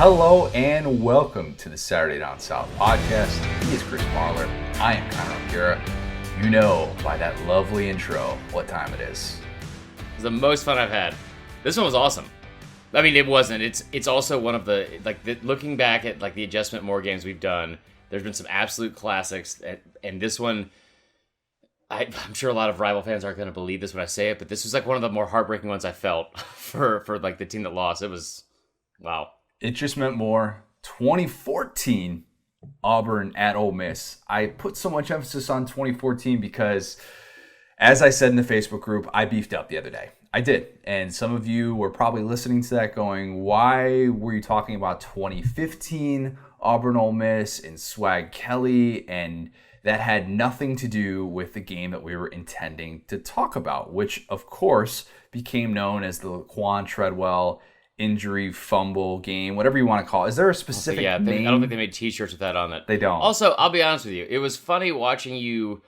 Hello and welcome to the Saturday Down South podcast. He is Chris Marler. I am Connor O'Gara. You know by that lovely intro what time it is. It's the most fun I've had. This one was awesome. I mean, it wasn't. It's also one of the looking back at the adjustment more games we've done. There's been some absolute classics, and this one, I'm sure a lot of rival fans aren't going to believe this when I say it, but this was one of the more heartbreaking ones I felt for the team that lost. It was wow. It just meant more. 2014 Auburn at Ole Miss. I put so much emphasis on 2014 because, as I said in the Facebook group, I beefed up the other day. I did. And some of you were probably listening to that going, why were you talking about 2015 Auburn Ole Miss and Swag Kelly? And that had nothing to do with the game that we were intending to talk about, which, of course, became known as the Laquan Treadwell injury fumble game, whatever you want to call it. Is there a specific name? I don't think they made t-shirts with that on it. They don't. Also, I'll be honest with you. It was funny watching you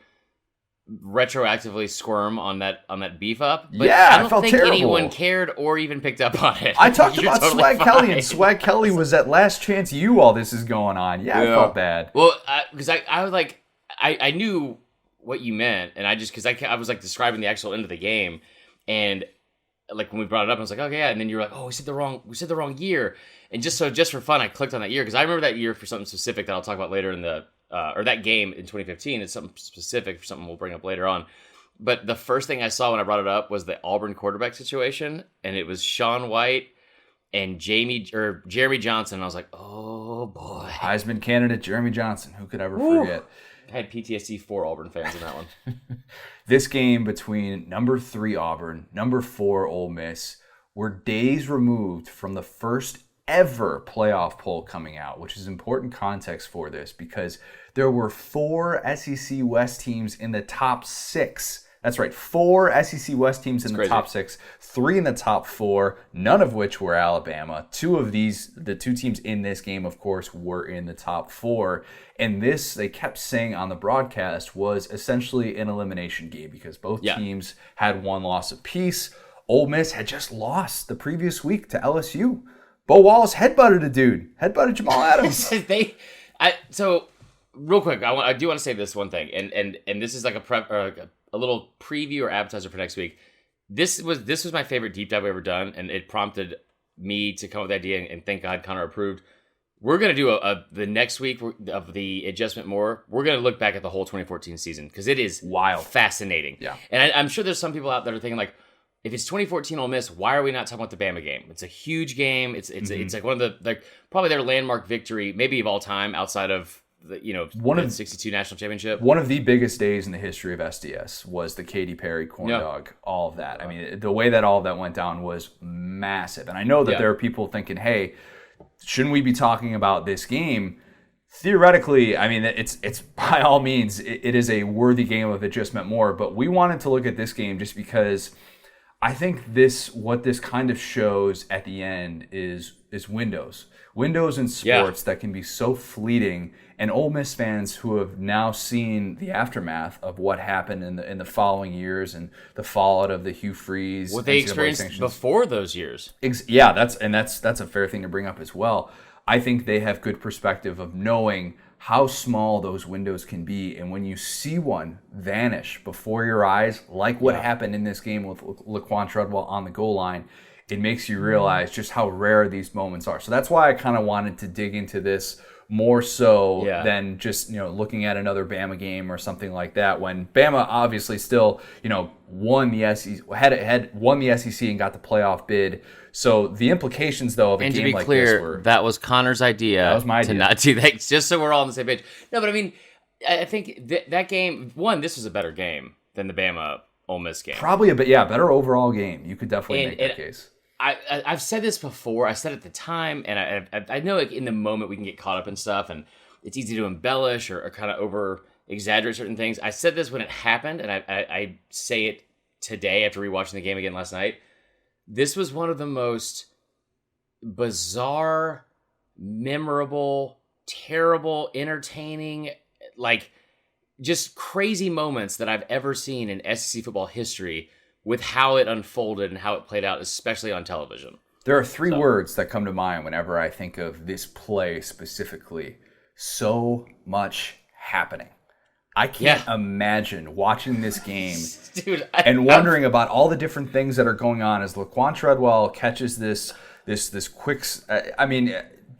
retroactively squirm on that beef up. But yeah, I don't felt think terrible. anyone cared or even picked up on it. I talked about totally Swag fine. Kelly, and Swag Kelly was at last chance you all this is going on. Yeah, I felt bad. Well, because I was I knew what you meant, and because I was describing the actual end of the game, and when we brought it up, I was like, okay, yeah, and then you were like, oh, we said the wrong year, and just for fun, I clicked on that year because I remember that year for something specific that I'll talk about later in the or that game in 2015. It's something specific for something we'll bring up later on. But the first thing I saw when I brought it up was the Auburn quarterback situation, and it was Sean White and Jeremy Johnson. And I was like, oh boy, Heisman candidate Jeremy Johnson. Who could ever forget? I had PTSD for Auburn fans in that one. This game between number 3 Auburn, number 4 Ole Miss, were days removed from the first ever playoff poll coming out, which is important context for this because there were 4 SEC West teams in the top 6. That's right, 4 SEC West teams in the top 6, 3 in the top 4, none of which were Alabama. 2 of these, the 2 teams in this game, of course, were in the top 4. And this, they kept saying on the broadcast, was essentially an elimination game because both teams had 1 loss apiece. Ole Miss had just lost the previous week to LSU. Bo Wallace headbutted a dude, headbutted Jamal Adams. So, real quick, I do want to say this one thing, and this is a little preview or appetizer for next week. This was my favorite deep dive we've ever done, and it prompted me to come up with the idea, and thank God Connor approved. We're going to do the next week of the adjustment more. We're going to look back at the whole 2014 season because it is wild, fascinating. Yeah. And I'm sure there's some people out there thinking if it's 2014 Ole Miss, why are we not talking about the Bama game? It's a huge game. It's one of the probably their landmark victory, maybe of all time, outside of the 62 national championship. One of the biggest days in the history of SDS was the Katy Perry corn dog. All of that. I mean, the way that all of that went down was massive. And I know that there are people thinking, hey, shouldn't we be talking about this game? Theoretically, I mean, it's by all means, it is a worthy game of It Just Meant More. But we wanted to look at this game just because I think what this kind of shows at the end is windows in sports that can be so fleeting. And Ole Miss fans who have now seen the aftermath of what happened in the following years and the fallout of the Hugh Freeze, what they experienced before those years. That's a fair thing to bring up as well. I think they have good perspective of knowing how small those windows can be, and when you see one vanish before your eyes, like what happened in this game with Laquan Treadwell on the goal line, it makes you realize just how rare these moments are. So that's why I kind of wanted to dig into this more so than just looking at another Bama game or something like that. When Bama obviously still won the SEC, had won the SEC and got the playoff bid. So the implications though of a game like this were, that was Connor's idea. That was my idea to not do that, just so we're all on the same page. No, but I mean, I think that game, this was a better game than the Bama Ole Miss game. Probably a bit, better overall game. You could definitely make that case. I've said this before. I said it at the time, and I know in the moment we can get caught up in stuff, and it's easy to embellish or kind of over exaggerate certain things. I said this when it happened, and I say it today after rewatching the game again last night. This was one of the most bizarre, memorable, terrible, entertaining, just crazy moments that I've ever seen in SEC football history with how it unfolded and how it played out, especially on television. There are three words that come to mind whenever I think of this play specifically. So much happening. I can't imagine watching this game Dude, and wondering about all the different things that are going on as Laquan Treadwell catches this quick.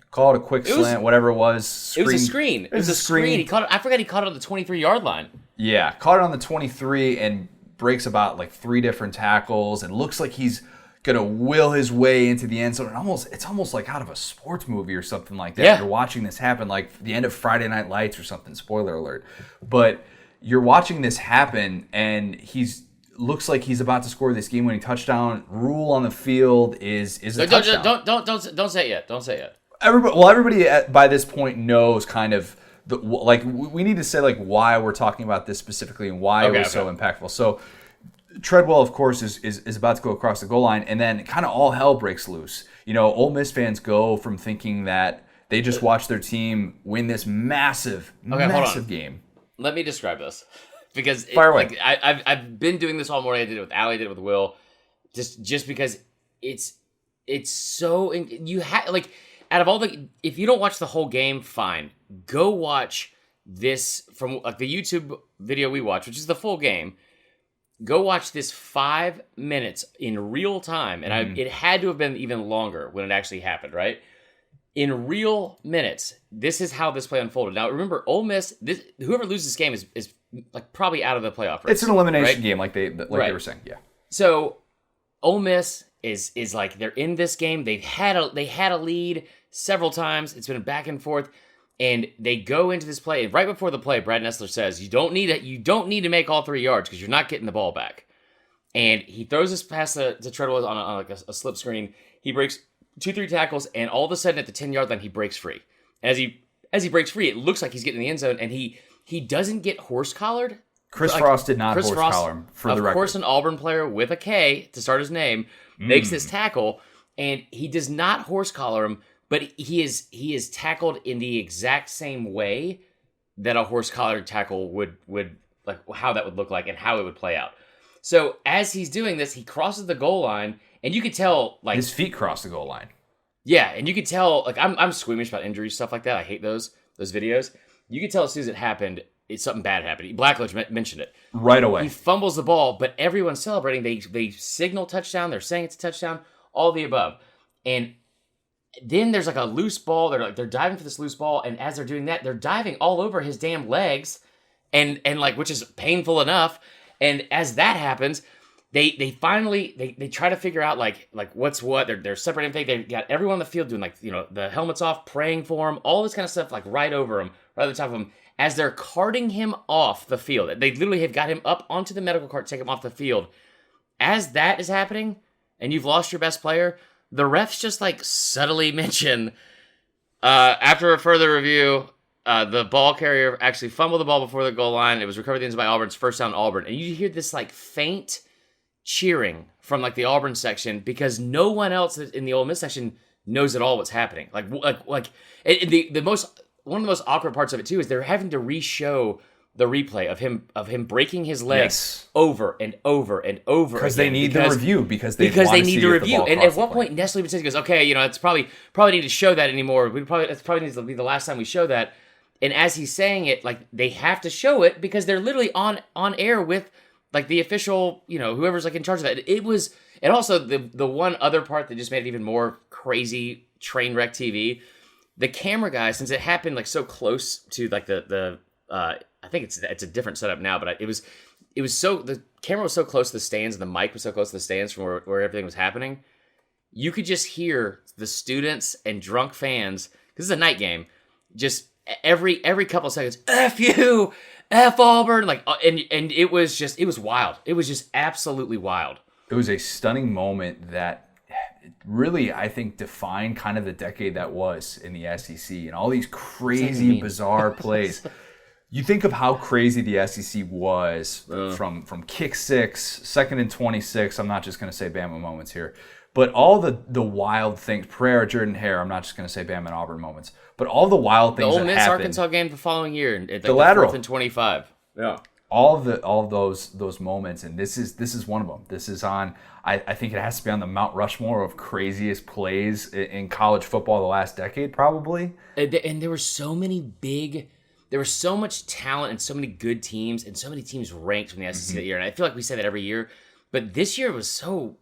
Call it a quick slant, whatever it was. Screen. It was a screen. It was a screen. He caught it. I forgot he caught it on the 23-yard line. Yeah, caught it on the 23 and breaks about like 3 different tackles and looks like he's gonna will his way into the end zone. And it's almost like out of a sports movie or something like that. Yeah. You're watching this happen, like the end of Friday Night Lights or something. Spoiler alert. But you're watching this happen, and looks like he's about to score this game-winning touchdown. Rule on the field is a touchdown. Don't say it yet. Don't say it yet. Everybody by this point knows kind of we need to say like why we're talking about this specifically and why it was so impactful. So Treadwell, of course, is about to go across the goal line, and then kind of all hell breaks loose. You know, Ole Miss fans go from thinking that they just watched their team win this massive game. Let me describe this because Fire away. I've been doing this all morning. I did it with Allie, I did it with Will, just because it's so you have like. Out of all if you don't watch the whole game, fine. Go watch this from like the YouTube video we watched, which is the full game. Go watch this 5 minutes in real time, and it had to have been even longer when it actually happened, right? In real minutes, this is how this play unfolded. Now, remember, Ole Miss, whoever loses this game is like probably out of the playoff race. It's an elimination game, like they were saying, yeah. So, Ole Miss is like they're in this game. They had a lead several times. It's been back and forth, and they go into this play. And right before the play, Brad Nessler says, "You don't need to make all 3 yards because you're not getting the ball back." And he throws this pass to Treadwell on like a slip screen. He breaks 2-3 tackles, and all of a sudden at the 10-yard line, he breaks free. As he breaks free, it looks like he's getting in the end zone, and he doesn't get horse collared. Chris Frost did not horse collar him, for the record. Of course, an Auburn player with a K to start his name makes this tackle, and he does not horse collar him. But he is tackled in the exact same way that a horse collared tackle would like how that would look like and how it would play out. So as he's doing this, he crosses the goal line, and you could tell like his feet cross the goal line. Yeah, and you could tell like I'm squeamish about injuries, stuff like that. I hate those videos. You could tell as soon as it happened, something bad happened. Blackledge mentioned it right away. He fumbles the ball, but everyone's celebrating. They signal touchdown. They're saying it's a touchdown. All the above, and then there's like a loose ball. They're diving for this loose ball, and as they're doing that, they're diving all over his damn legs, and like which is painful enough. And as that happens, they finally try to figure out like what's what. They're separating things. They got everyone on the field doing like the helmets off, praying for him, all this kind of stuff like right over him, right on the top of him. As they're carting him off the field, they literally have got him up onto the medical cart, take him off the field. As that is happening, and you've lost your best player. The refs just like subtly mention, after a further review, the ball carrier actually fumbled the ball before the goal line. It was recovered at the end by Auburn's first down Auburn. And you hear this like faint cheering from like the Auburn section because no one else in the Ole Miss section knows at all what's happening. One of the most awkward parts of it too is they're having to re-show the replay of him breaking his legs over and over and over because they need the review because they need the review. And at one point, Nestle even says, he goes, "Okay, it's probably need to show that anymore. It's probably needs to be the last time we show that." And as he's saying it, like they have to show it because they're literally on air with like the official, whoever's like in charge of that. It was, and also the one other part that just made it even more crazy train wreck TV. The camera guy, since it happened like so close to like the I think it's a different setup now, but it was so the camera was so close to the stands and the mic was so close to the stands from where everything was happening. You could just hear the students and drunk fans, because it's a night game, just every couple of seconds, F you, F Auburn, like, and it was wild. It was just absolutely wild. It was a stunning moment that really, I think, defined kind of the decade that was in the SEC and all these crazy, bizarre plays. You think of how crazy the SEC was from kick six, 2nd and 26. I'm not just going to say Bama moments here. But all the wild things, prayer, Jordan Hare, I'm not just going to say Bama and Auburn moments. But all the wild things that happened. The Ole Miss Arkansas game the following year. The lateral. 4th and 25. Yeah. all of those moments, and this is one of them. This is on. I think it has to be on the Mount Rushmore of craziest plays in college football the last decade, probably. And there were so many there was so much talent and so many good teams and so many teams ranked from the SEC that year. And I feel like we say that every year, but this year was so,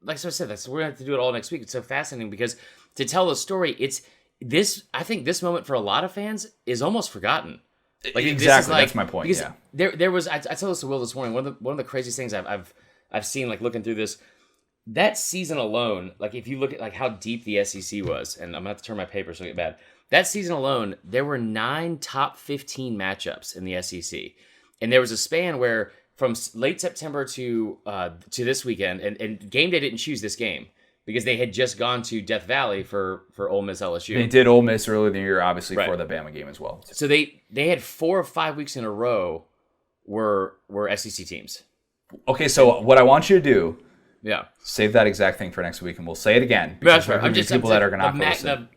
like I said, we're gonna have to do it all next week. It's so fascinating because to tell the story, I think this moment for a lot of fans is almost forgotten. Like exactly, that's my point. Because there was, I told this to Will this morning. One of the craziest things I've seen, like looking through this, that season alone. Like if you look at like how deep the SEC was, and I'm gonna have to turn my paper so I get bad. That season alone, there were 9 top 15 matchups in the SEC, and there was a span where from late September to this weekend, and Game Day didn't choose this game because they had just gone to Death Valley for Ole Miss LSU. They did Ole Miss earlier in the year, obviously, for the Bama game as well. So they had 4 or 5 weeks in a row were SEC teams. Okay, so what I want you to do, save that exact thing for next week, and we'll say it again. Because I'm just people that are going to listen.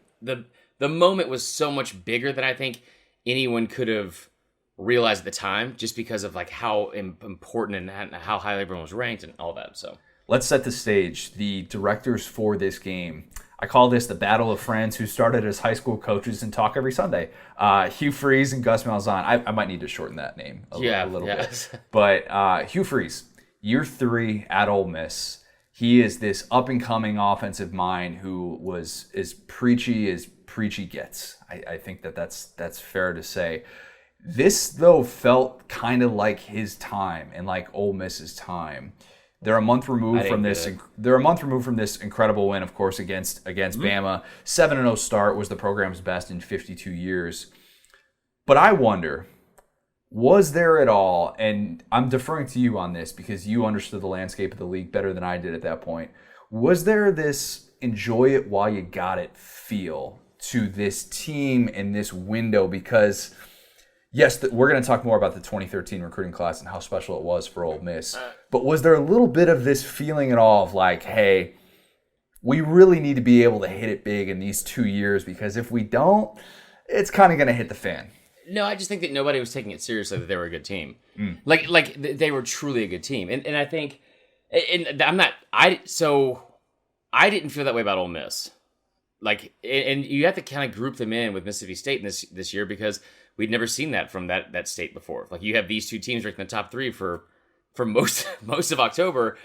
The moment was so much bigger than I think anyone could have realized at the time, just because of like how important and how highly everyone was ranked and all that. So let's set the stage. The directors for this game, I call this the Battle of Friends who started as high school coaches and talk every Sunday. Hugh Freeze and Gus Malzahn. I might need to shorten that name a little bit. But Hugh Freeze, year 3 at Ole Miss. He is this up-and-coming offensive mind who was as preachy as preachy gets. I think that's fair to say. This, though, felt kind of like his time and like Ole Miss's time. They're a month removed from this. They're a month removed from this incredible win, of course, against Bama. 7-0 start was the program's best in 52 years. But I wonder, was there at all, and I'm deferring to you on this because you understood the landscape of the league better than I did at that point, was there this enjoy it while you got it feel to this team in this window? Because yes, we're going to talk more about the 2013 recruiting class and how special it was for Ole Miss. But was there a little bit of this feeling at all of like, hey, we really need to be able to hit it big in these 2 years because if we don't, it's kind of going to hit the fan? No, I just think that nobody was taking it seriously that they were a good team. Like they were truly a good team. And I think, and I didn't feel that way about Ole Miss. Like, and you have to kind of group them in with Mississippi State this year because we'd never seen that from that state before. Like you have these 2 teams ranked in the top 3 for most of October.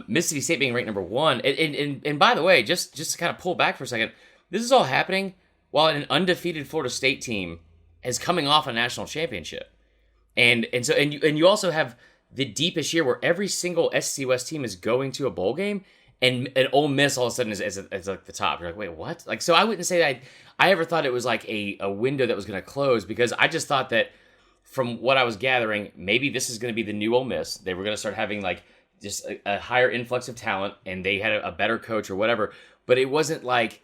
Mississippi State being ranked number 1. And by the way, just to kind of pull back for a second, this is all happening while an undefeated Florida State team is coming off a national championship. And you also have the deepest year where every single SEC West team is going to a bowl game. And Ole Miss all of a sudden is like the top. You're like, wait, what? Like, so I wouldn't say that I ever thought it was like a window that was going to close because I just thought that from what I was gathering, maybe this is going to be the new Ole Miss. They were going to start having like just a higher influx of talent and they had a better coach or whatever. But it wasn't like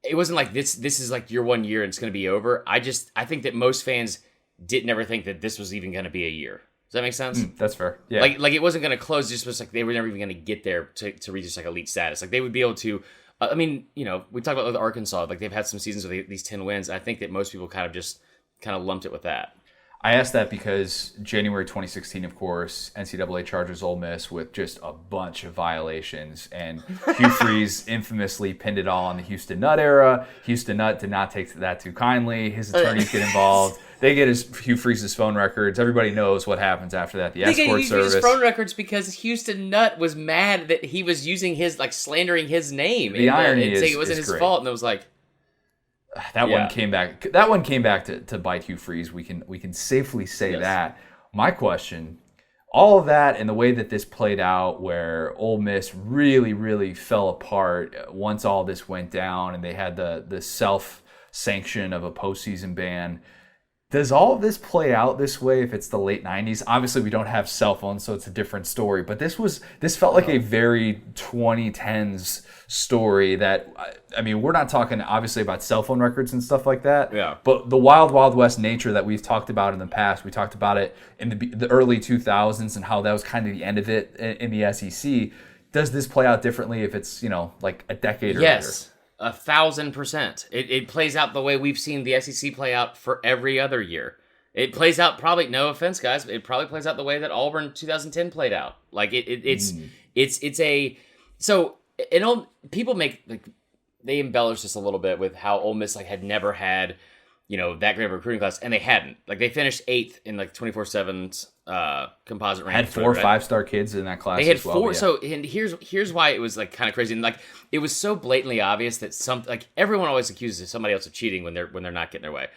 this is like your 1 year and it's going to be over. I think that most fans didn't ever think that this was even going to be a year. Does that make sense? That's fair. Yeah. Like it wasn't going to close. Just was like they were never even going to get there to reach just like elite status. Like they would be able to. I mean, you know, we talk about with Arkansas. Like they've had some seasons with these 10 wins. I think that most people kind of lumped it with that. I asked that because January 2016, of course, NCAA charges Ole Miss with just a bunch of violations, and Hugh Freeze infamously pinned it all on the Houston Nutt era. Houston Nutt did not take that too kindly. His attorneys get involved. They get Hugh Freeze's phone records. Everybody knows what happens after that. The escort service. His phone records because Houston Nutt was mad that he was using slandering his name. The irony is saying it wasn't his fault, and it was like. That one came back. That one came back to bite Hugh Freeze. We can safely say that. My question, all of that and the way that this played out, where Ole Miss really, really fell apart once all this went down, and they had the self-sanction of a postseason ban. Does all of this play out this way if it's the late 90s? Obviously, we don't have cell phones, so it's a different story. But this felt like a very 2010s story that, I mean, we're not talking obviously about cell phone records and stuff like that. Yeah. But the wild, wild west nature that we've talked about in the past, we talked about it in the early 2000s and how that was kind of the end of it in the SEC. Does this play out differently if it's, like a decade or later? 1,000%. It plays out the way we've seen the SEC play out for every other year. It plays out probably, no offense, guys, it probably plays out the way that Auburn 2010 played out. Like it's a so people make like they embellish this a little bit with how Ole Miss like had never had that great of a recruiting class, and they hadn't. Like they finished 8th in like 24/7's composite ranking. Had 4 5-star kids in that class. They had as well, 4. yeah. So and here's why it was like kind of crazy, and like it was so blatantly obvious that everyone always accuses somebody else of cheating when they're not getting their way.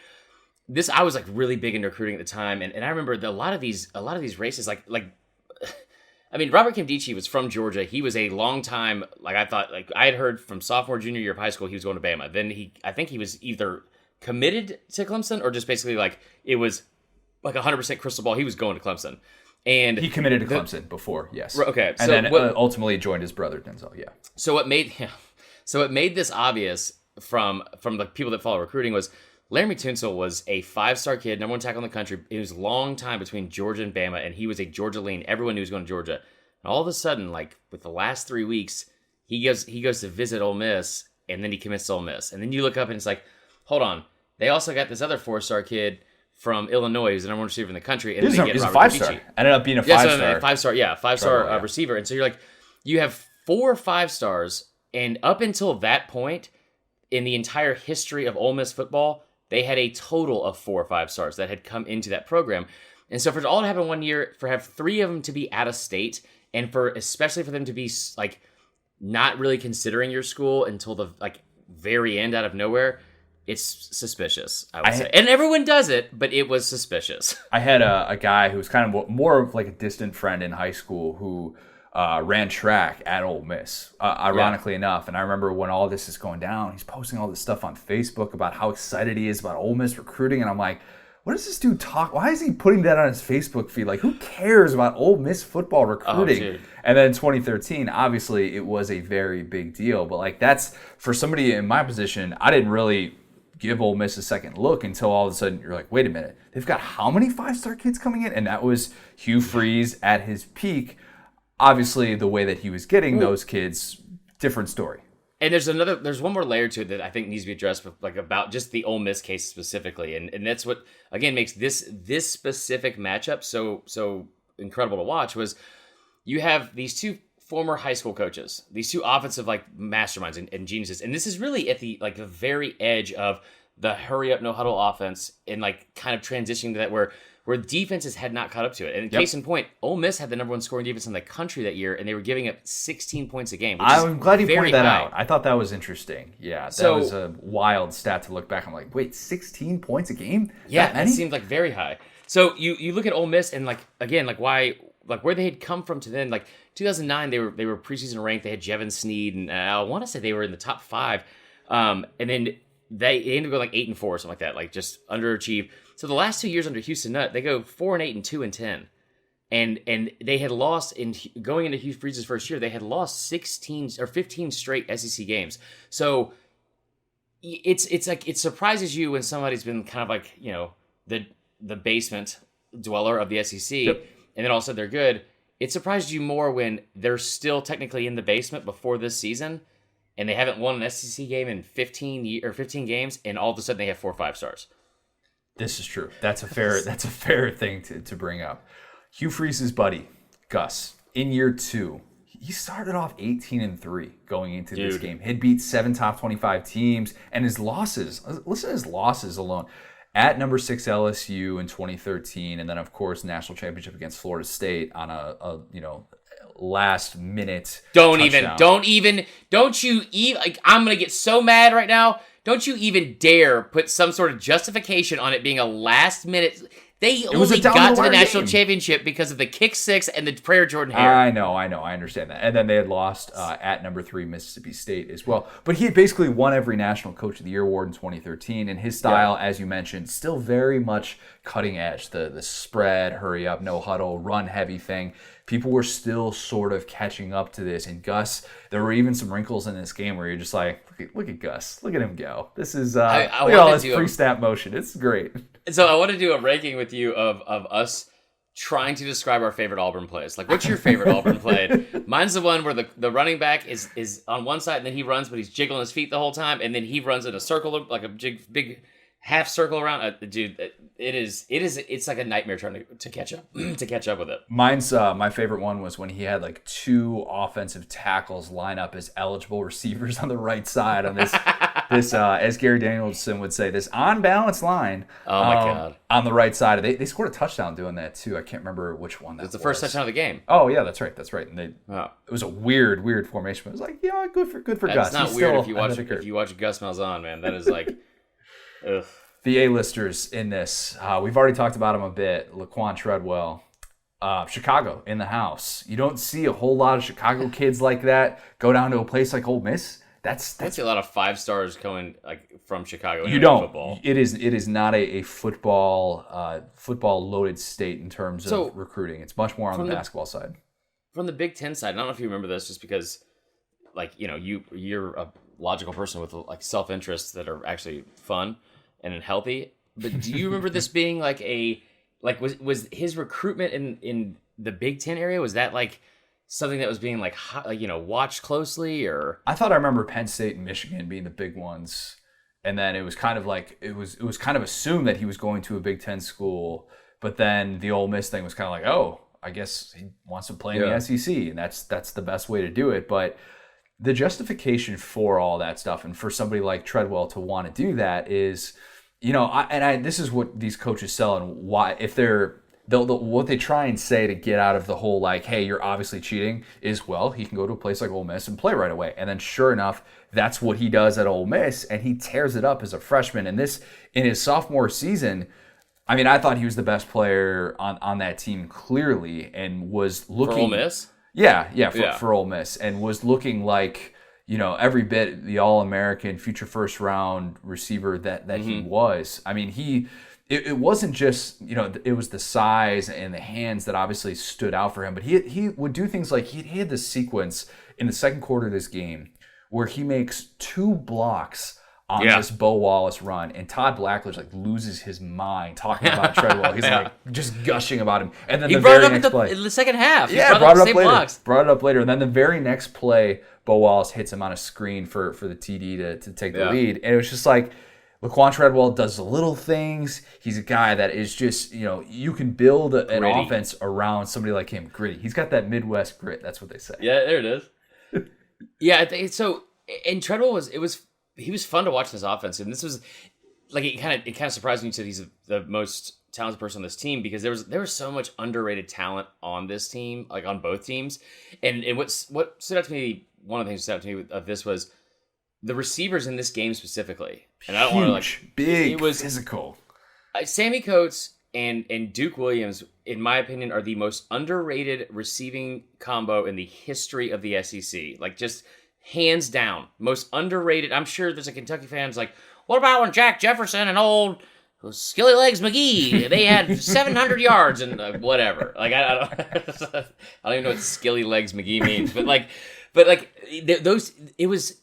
I was like really big into recruiting at the time, and I remember a lot of these races like I mean, Robert Kimdichie was from Georgia. He was a long time, like I thought, like I had heard from sophomore, junior year of high school, he was going to Bama. Then I think he was either committed to Clemson or just basically like it was like 100% crystal ball. He was going to Clemson. And he committed to Clemson before, yes. Okay. And then ultimately joined his brother, Denzel, yeah. So what made this obvious from the people that follow recruiting was Laramie Tunsil was a 5-star kid, number 1 tackle in the country. It was a long time between Georgia and Bama, and he was a Georgia lean. Everyone knew he was going to Georgia. And all of a sudden, like with the last 3 weeks, he goes to visit Ole Miss, and then he commits to Ole Miss. And then you look up and it's like, hold on, they also got this other 4-star kid from Illinois who's the number 1 receiver in the country. And he's then a 5-star. Ended up being a 5-star. 5-star receiver. And so you're like, you have 4 5-stars, and up until that point in the entire history of Ole Miss football, they had a total of 4 5-stars that had come into that program. And so for it all to happen one year, for have 3 of them to be out of state, and especially for them to be like not really considering your school until the like very end out of nowhere, it's suspicious, I would say. And everyone does it, but it was suspicious. I had a guy who was kind of more of like a distant friend in high school who ran track at Ole Miss, ironically enough. And I remember when all this is going down, he's posting all this stuff on Facebook about how excited he is about Ole Miss recruiting. And I'm like, what does this dude talk? Why is he putting that on his Facebook feed? Like, who cares about Ole Miss football recruiting? And then in 2013, obviously, it was a very big deal. But, like, that's, for somebody in my position, I didn't really give Ole Miss a second look until all of a sudden you're like, wait a minute, they've got how many 5-star kids coming in? And that was Hugh Freeze at his peak. Obviously, the way that he was getting those kids, different story. And there's one more layer to it that I think needs to be addressed, like about just the Ole Miss case specifically, and that's what again makes this specific matchup so incredible to watch. Was you have these 2 former high school coaches, these 2 offensive like masterminds and geniuses, and this is really at the like the very edge of the hurry up no huddle offense and like kind of transitioning to that where defenses had not caught up to it. And case in point, Ole Miss had the number 1 scoring defense in the country that year, and they were giving up 16 points a game. I'm glad you pointed that out. I thought that was interesting. Yeah, that was a wild stat to look back. I'm like, wait, 16 points a game? Yeah, that seemed like very high. So you look at Ole Miss and like again, like why, like where they had come from to then, like 2009, they were preseason ranked. They had Jevin Sneed, and I want to say they were in the top 5. And then they ended up going like 8-4 or something like that, like just underachieved. So the last 2 years under Houston Nutt, they go 4-8 and 2-10, and they had lost going into Hugh Freeze's first year. They had lost 16 or 15 straight SEC games. So it's like it surprises you when somebody's been kind of like the basement dweller of the SEC, and then all of a sudden they're good. It surprises you more when they're still technically in the basement before this season, and they haven't won an SEC game in 15 games, and all of a sudden they have 4 5-stars. This is true. That's a fair thing to bring up. Hugh Freeze's buddy, Gus, in year 2, he started off 18-3 going into this game. He'd beat 7 top 25 teams, and his losses, listen to his losses alone. At number 6 LSU in 2013, and then of course national championship against Florida State on a last minute touchdown. Don't you even like, I'm gonna get so mad right now. Don't you even dare put some sort of justification on it being a last minute. They only got to the national championship because of the kick 6 and the prayer Jordan Hare. I know, I understand that. And then they had lost at number 3 Mississippi State as well. But he had basically won every National Coach of the Year award in 2013, and his style, as you mentioned, still very much cutting edge. The spread, hurry up, no huddle, run heavy thing. People were still sort of catching up to this. And Gus, there were even some wrinkles in this game where you're just like, look at Gus. Look at him go. This is, look at all this pre-snap motion. It's great. So I want to do a ranking with you of us trying to describe our favorite Auburn plays. Like, what's your favorite Auburn play? Mine's the one where the running back is on one side and then he runs, but he's jiggling his feet the whole time. And then he runs in a circle, like a big half circle around, dude. It's like a nightmare trying to catch up to catch up with it. Mine's my favorite one was when he had like 2 offensive tackles line up as eligible receivers on the right side on this as Gary Danielson would say, this on-balance line. Oh my God. On the right side. They scored a touchdown doing that too. I can't remember which one that was. It's the first touchdown of the game. Oh yeah, that's right. And it was a weird formation. But it was like, good for Gus. It's not He's weird still if you watch Gus Malzahn, man. That is like, ugh. The A-listers in this. We've already talked about him a bit. Laquan Treadwell. Chicago in the house. You don't see a whole lot of Chicago kids like that go down to a place like Ole Miss. That's I see a lot of 5 stars going like from Chicago. You don't. Football. It is not a football loaded state in terms of recruiting. It's much more on the basketball side. From the Big Ten side, I don't know if you remember this, just because, like, you know, you're a logical person with like self-interests that are actually fun and healthy. But do you remember this being like was his recruitment in the Big Ten area, was that like something that was being like watched closely? Or I thought I remember Penn State and Michigan being the big ones, and then it was kind of like it was kind of assumed that he was going to a Big Ten school, but then the Ole Miss thing was kind of like, oh, I guess he wants to play in the SEC, and that's the best way to do it. But the justification for all that stuff, and for somebody like Treadwell to want to do that is, this is what these coaches sell, and why, if what they try and say to get out of the whole like, hey, you're obviously cheating, is, well, he can go to a place like Ole Miss and play right away. And then sure enough, that's what he does at Ole Miss, and he tears it up as a freshman. And this, in his sophomore season, I mean, I thought he was the best player on that team clearly, and was looking... For Ole Miss? For Ole Miss, and was looking like, every bit the All-American, future first-round receiver that he was. I mean, it wasn't just, it was the size and the hands that obviously stood out for him, but he would do things like, he had this sequence in the second quarter of this game where he makes 2 blocks on this Bo Wallace run, and Todd Blackledge like loses his mind talking about Treadwell. He's like just gushing about him, and then he the brought very it up next play, in the second half. Brought it up later, and then the very next play, Bo Wallace hits him on a screen for the TD to take the lead, and it was just like, Laquan Treadwell does the little things. He's a guy that is just, you can build an offense around somebody like him. Gritty. He's got that Midwest grit. That's what they say. Yeah, there it is. I think so. And Treadwell he was fun to watch this offense, and this was like it kind of surprised me that he's the most talented person on this team, because there was so much underrated talent on this team, like on both teams. And what stood out to me, one of the things that stood out to me of this was the receivers in this game specifically. And I don't want to big, it was physical. Sammy Coates and Duke Williams, in my opinion, are the most underrated receiving combo in the history of the SEC. Like, just hands down, most underrated. I'm sure there's a Kentucky fans like, what about when Jack Jefferson and old Skilly Legs McGee, they had 700 yards and whatever. Like, I don't even know what Skilly Legs McGee means, but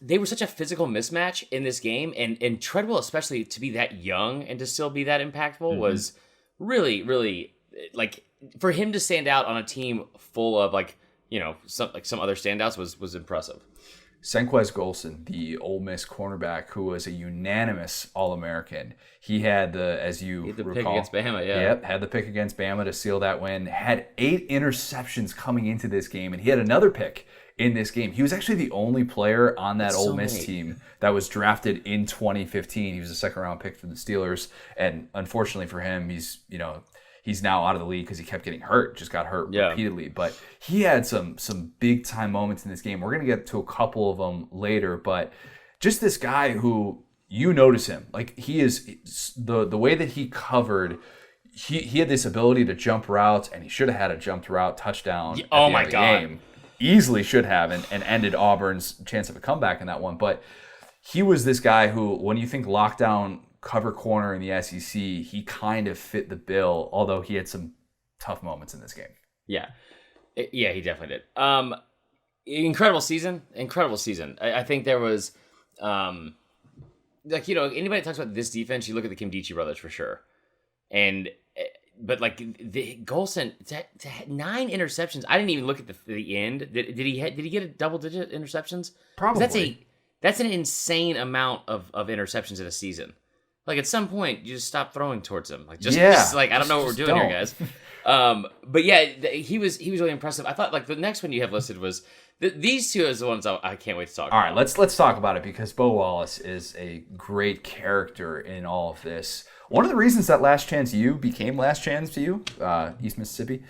they were such a physical mismatch in this game, and Treadwell, especially, to be that young and to still be that impactful was really, really, like, for him to stand out on a team full of some other standouts was impressive. Sanchez Golson, the Ole Miss cornerback, who was a unanimous All-American. He had the pick against Bama, yeah. Yep, had the pick against Bama to seal that win. Had 8 interceptions coming into this game, and he had another pick in this game. He was actually the only player on that Ole Miss team that was drafted in 2015. He was a second-round pick for the Steelers, and unfortunately for him, he's now out of the league because he kept getting hurt, just got hurt repeatedly. But he had some big-time moments in this game. We're going to get to a couple of them later, but just this guy who, you notice him. Like, he is, the way that he covered, he had this ability to jump routes, and he should have had a jumped route touchdown at the end of the game. Easily should have, and ended Auburn's chance of a comeback in that one. But he was this guy who, when you think lockdown cover corner in the SEC, he kind of fit the bill, although he had some tough moments in this game. Yeah, he definitely did. Incredible season. I think there was, anybody that talks about this defense, you look at the Kimdichie brothers for sure. But like the Golson, 9 interceptions. I didn't even look at the end. Did he get a double-digit interceptions? Probably. That's an insane amount of interceptions in a season. Like at some point, you just stop throwing towards him. Like just like I don't know what we're doing here, guys. But yeah, he was really impressive. I thought like the next one you have listed was these two is the ones I can't wait to talk about. All right, let's talk about it because Bo Wallace is a great character in all of this. One of the reasons that Last Chance U became Last Chance U, East Mississippi,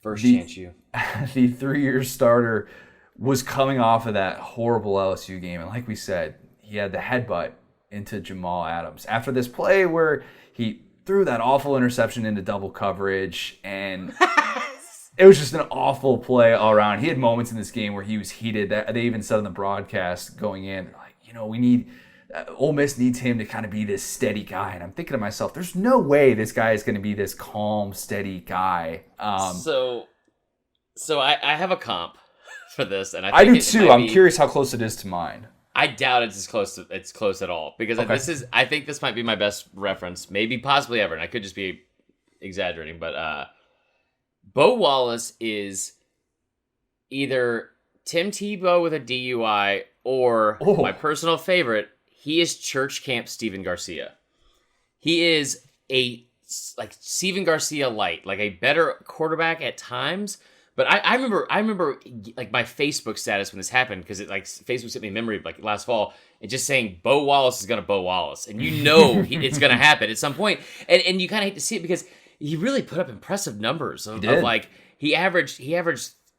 First Chance U, the 3-year starter was coming off of that horrible LSU game, and like we said, he had the headbutt into Jamal Adams after this play where he threw that awful interception into double coverage, and it was just an awful play all around. He had moments in this game where he was heated. They even said on the broadcast going in, like, we need Ole Miss needs him to kind of be this steady guy. And I'm thinking to myself, there's no way this guy is going to be this calm, steady guy. So I have a comp for this, and I do too. I'm curious how close it is to mine. I doubt it's close at all because I think this might be my best reference, maybe possibly ever, and I could just be exaggerating, but Bo Wallace is either Tim Tebow with a DUI or my personal favorite, he is Church Camp Steven Garcia. He is a like Steven Garcia light, like a better quarterback at times. But I remember like my Facebook status when this happened because it like Facebook sent me a memory of like last fall and just saying Bo Wallace is gonna Bo Wallace, and it's gonna happen at some point, and you kind of hate to see it because he really put up impressive numbers of like he averaged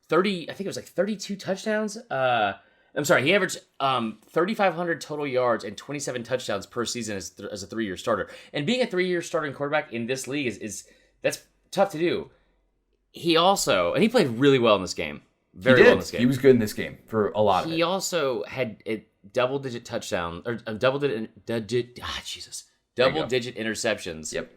30, I think it was like 32 touchdowns. I'm sorry, he averaged 3,500 total yards and 27 touchdowns per season as a 3-year starter, and being a 3-year starting quarterback in this league is that's tough to do. He played really well in this game. Very well in this game. He was good in this game for a lot of it. He also had a double-digit touchdown or double-digit interceptions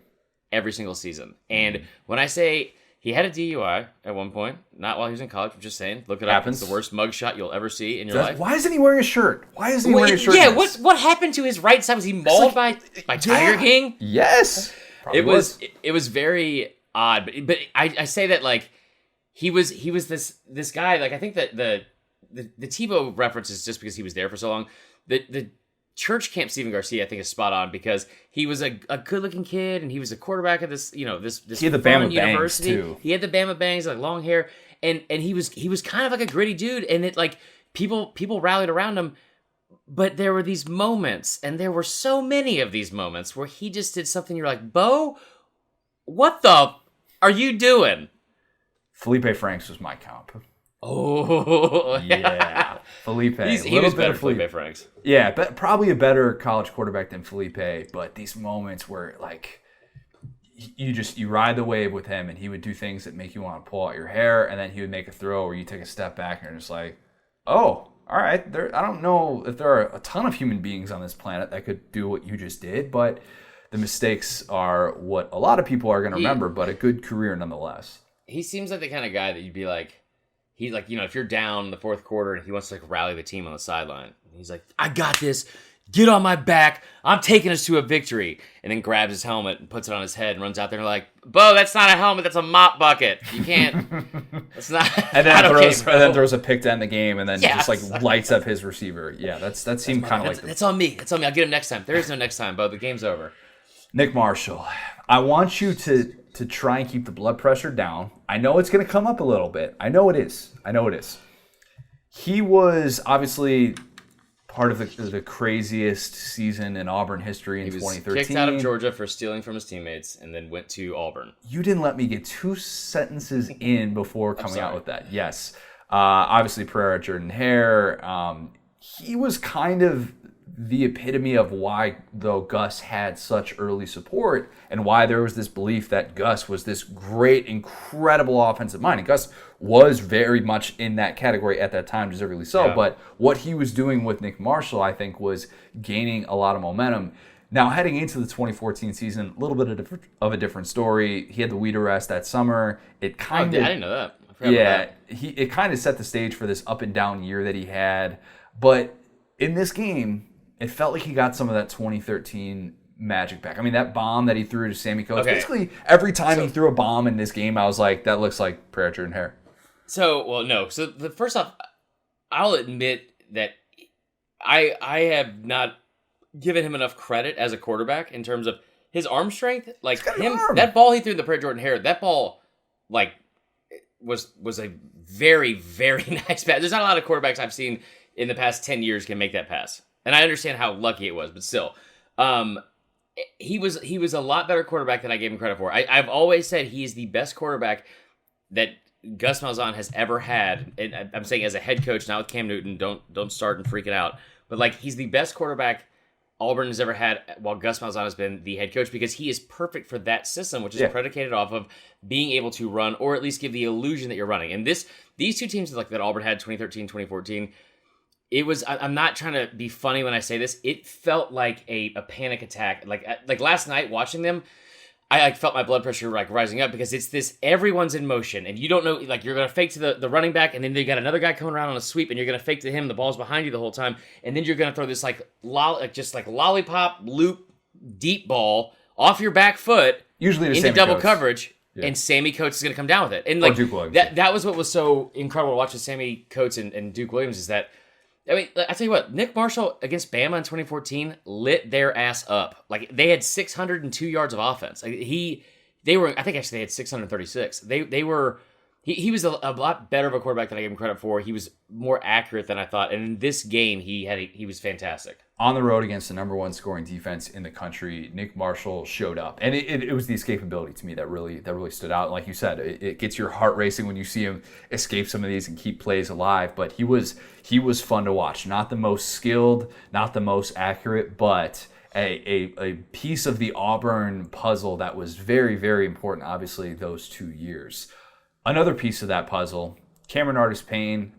every single season. And when I say he had a DUI at one point, not while he was in college, I'm just saying, look it up. It's the worst mugshot you'll ever see in your life. Why isn't he wearing a shirt? Yeah, what happened to his right side? Was he mauled by Tiger King? Yes. It was very odd, but I say that like he was this guy. Like I think that the Tebow reference is just because he was there for so long. The Church Camp Steven Garcia I think is spot on because he was a good looking kid and he was a quarterback of this this he had the Bama university. Bangs too. He had the Bama bangs, like long hair, and he was kind of like a gritty dude, and it like people rallied around him. But there were these moments, and there were so many of these moments where he just did something. You're like, Bo, what the are you doing? Felipe Franks was my comp. Oh, yeah. Felipe. He was better than Felipe Franks. Yeah, but probably a better college quarterback than Felipe. But these moments where, like, you ride the wave with him, and he would do things that make you want to pull out your hair, and then he would make a throw where you take a step back, and you're just like, oh, all right. I don't know if there are a ton of human beings on this planet that could do what you just did, but the mistakes are what a lot of people are going to remember, but a good career nonetheless. He seems like the kind of guy that you'd be like, he's like, if you're down in the fourth quarter and he wants to like rally the team on the sideline, he's like, I got this. Get on my back. I'm taking us to a victory. And then grabs his helmet and puts it on his head and runs out there and like, Bo, that's not a helmet. That's a mop bucket. You can't. That's not. And then throws a pick to end the game and then just like lights up his receiver. Yeah, that seemed kind of like. That's on me. That's on me. I'll get him next time. There is no next time, Bo. The game's over. Nick Marshall, I want you to try and keep the blood pressure down. I know it's going to come up a little bit. I know it is. He was obviously part of the craziest season in Auburn history in 2013. He was kicked out of Georgia for stealing from his teammates and then went to Auburn. You didn't let me get 2 sentences in before coming out with that. Yes. Obviously, Pereira Jordan Hare. He was kind of the epitome of why, though, Gus had such early support and why there was this belief that Gus was this great, incredible offensive mind. And Gus was very much in that category at that time, deservedly so. Yeah. But what he was doing with Nick Marshall, I think, was gaining a lot of momentum. Now, heading into the 2014 season, a little bit of a different story. He had the weed arrest that summer. I didn't know that. It kind of set the stage for this up and down year that he had. But in this game, it felt like he got some of that 2013 magic back. I mean, that bomb that he threw to Sammy Coates. Okay. Basically, every time he threw a bomb in this game, I was like, that looks like Pereira Jordan Hare. No. So, first off, I'll admit that I have not given him enough credit as a quarterback in terms of his arm strength. Like arm. that ball he threw in the Prayer Jordan Hare, that ball like was a very, very nice pass. There's not a lot of quarterbacks I've seen in the past 10 years can make that pass. And I understand how lucky it was, but still. He was a lot better quarterback than I gave him credit for. I've always said he's the best quarterback that Gus Malzahn has ever had. And I'm saying as a head coach, not with Cam Newton. Don't start and freak it out. But like he's the best quarterback Auburn has ever had while Gus Malzahn has been the head coach because he is perfect for that system, which is predicated off of being able to run or at least give the illusion that you're running. And these two teams like that Auburn had 2013, 2014, it was, I'm not trying to be funny when I say this, it felt like a panic attack. Like last night watching them, I like felt my blood pressure like rising up because it's this, everyone's in motion and you don't know, like you're going to fake to the running back and then they got another guy coming around on a sweep and you're going to fake to him, the ball's behind you the whole time. And then you're going to throw this like lollipop loop deep ball off your back foot usually into Sammy double Coates. Coverage. Yeah. And Sammy Coates is going to come down with it. And like that was what was so incredible to watch with Sammy Coates and Duke Williams is that, I mean, I tell you what, Nick Marshall against Bama in 2014 lit their ass up. Like they had 602 yards of offense. Like, they had 636. He was a lot better of a quarterback than I gave him credit for. He was more accurate than I thought. And in this game, he was fantastic. On the road against the number one scoring defense in the country, Nick Marshall showed up. And it was the escapability to me that really stood out. And like you said, it gets your heart racing when you see him escape some of these and keep plays alive. But he was fun to watch. Not the most skilled, not the most accurate, but a piece of the Auburn puzzle that was very, very important, obviously, those 2 years. Another piece of that puzzle, Cameron Artis-Payne,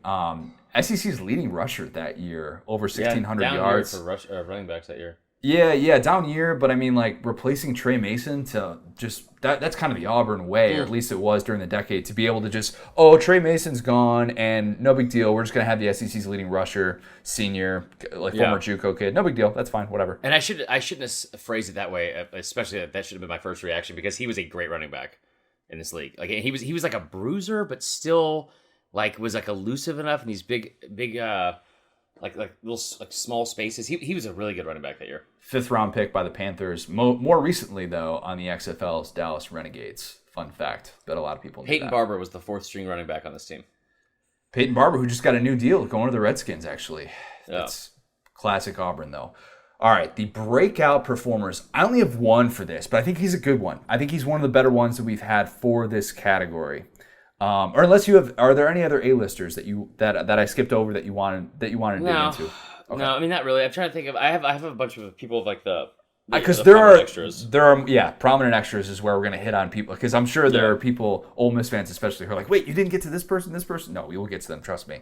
SEC's leading rusher that year, over 1,600 yards. Down year for running backs that year. Yeah, down year, but I mean, like, replacing Trey Mason to just, that's kind of the Auburn way, or at least it was during the decade, to be able to just, Trey Mason's gone, and no big deal, we're just going to have the SEC's leading rusher, senior, former JUCO kid, no big deal, that's fine, whatever. And I shouldn't have phrased it that way, especially that should have been my first reaction, because he was a great running back in this league. Like, he was like a bruiser, but still, like, was like elusive enough in these big like little like small spaces. He was a really good running back that year. 5th round pick by the Panthers. More recently, though, on the XFL's Dallas Renegades. Fun fact. Bet a lot of people knew Peyton that. Barber was the 4th string running back on this team. Peyton Barber, who just got a new deal going to the Redskins, actually. That's classic Auburn, though. All right, the breakout performers. I only have one for this, but I think he's a good one. I think he's one of the better ones that we've had for this category. Or unless you have, are there any other A-listers that I skipped over that you wanted to dig into? Okay. No, I mean not really. I'm trying to think of. I have a bunch of people of like because extras. There are prominent extras is where we're gonna hit on people because I'm sure there are people, Ole Miss fans especially, who are like, wait, you didn't get to this person. No, we will get to them. Trust me.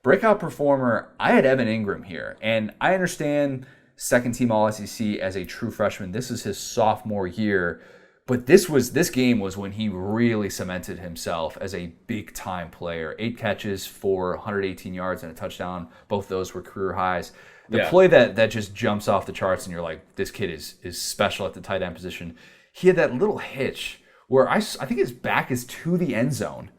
Breakout performer. I had Evan Engram here, and I understand second team All SEC as a true freshman. This is his sophomore year. But this game was when he really cemented himself as a big-time player. 8 catches for 118 yards and a touchdown. Both those were career highs. The play that just jumps off the charts and you're like, this kid is special at the tight end position. He had that little hitch where I think his back is to the end zone.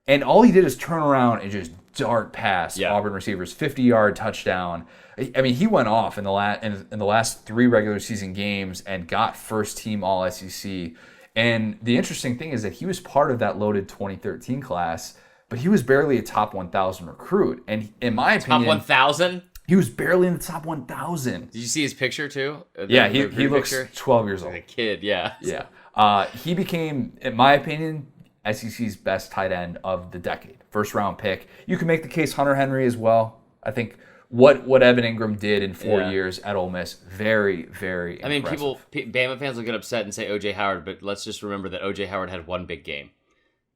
And all he did is turn around and just dart past Auburn receivers. 50-yard touchdown. I mean, he went off in the last 3 regular season games and got first team All SEC. And the interesting thing is that he was part of that loaded 2013 class, but he was barely a top 1,000 recruit. And in my opinion, top 1,000. He was barely in the top 1,000. Did you see his picture too? He looks 12 years old. Like a kid, yeah. Yeah. He became, in my opinion, SEC's best tight end of the decade. First round pick. You can make the case Hunter Henry as well. I think what Evan Engram did in 4 years at Ole Miss, very, very impressive. Bama fans will get upset and say O.J. Howard, but let's just remember that O.J. Howard had one big game,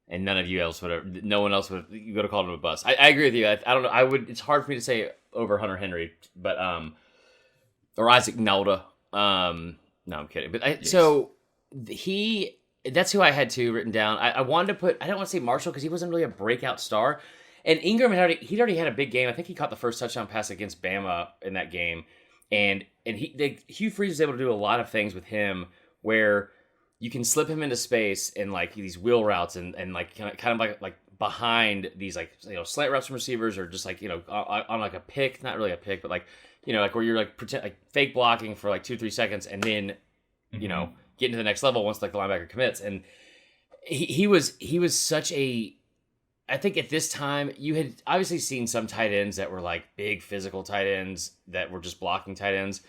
and no one else would. You would have called him a bust. I agree with you. I don't know. It's hard for me to say over Hunter Henry, but or Isaac Nelda. No, I'm kidding. But that's who I had too written down. I wanted to put. I don't want to say Marshall because he wasn't really a breakout star. And Engram he'd already had a big game. I think he caught the first touchdown pass against Bama in that game. And Hugh Freeze was able to do a lot of things with him where you can slip him into space and like these wheel routes and like kind of like behind these like slant routes from receivers or just like on like a pick, not really a pick, but like like where you're like pretend like fake blocking for like 2-3 seconds and then getting to the next level once like the linebacker commits. And he was such a, I think at this time you had obviously seen some tight ends that were like big physical tight ends that were just blocking tight ends.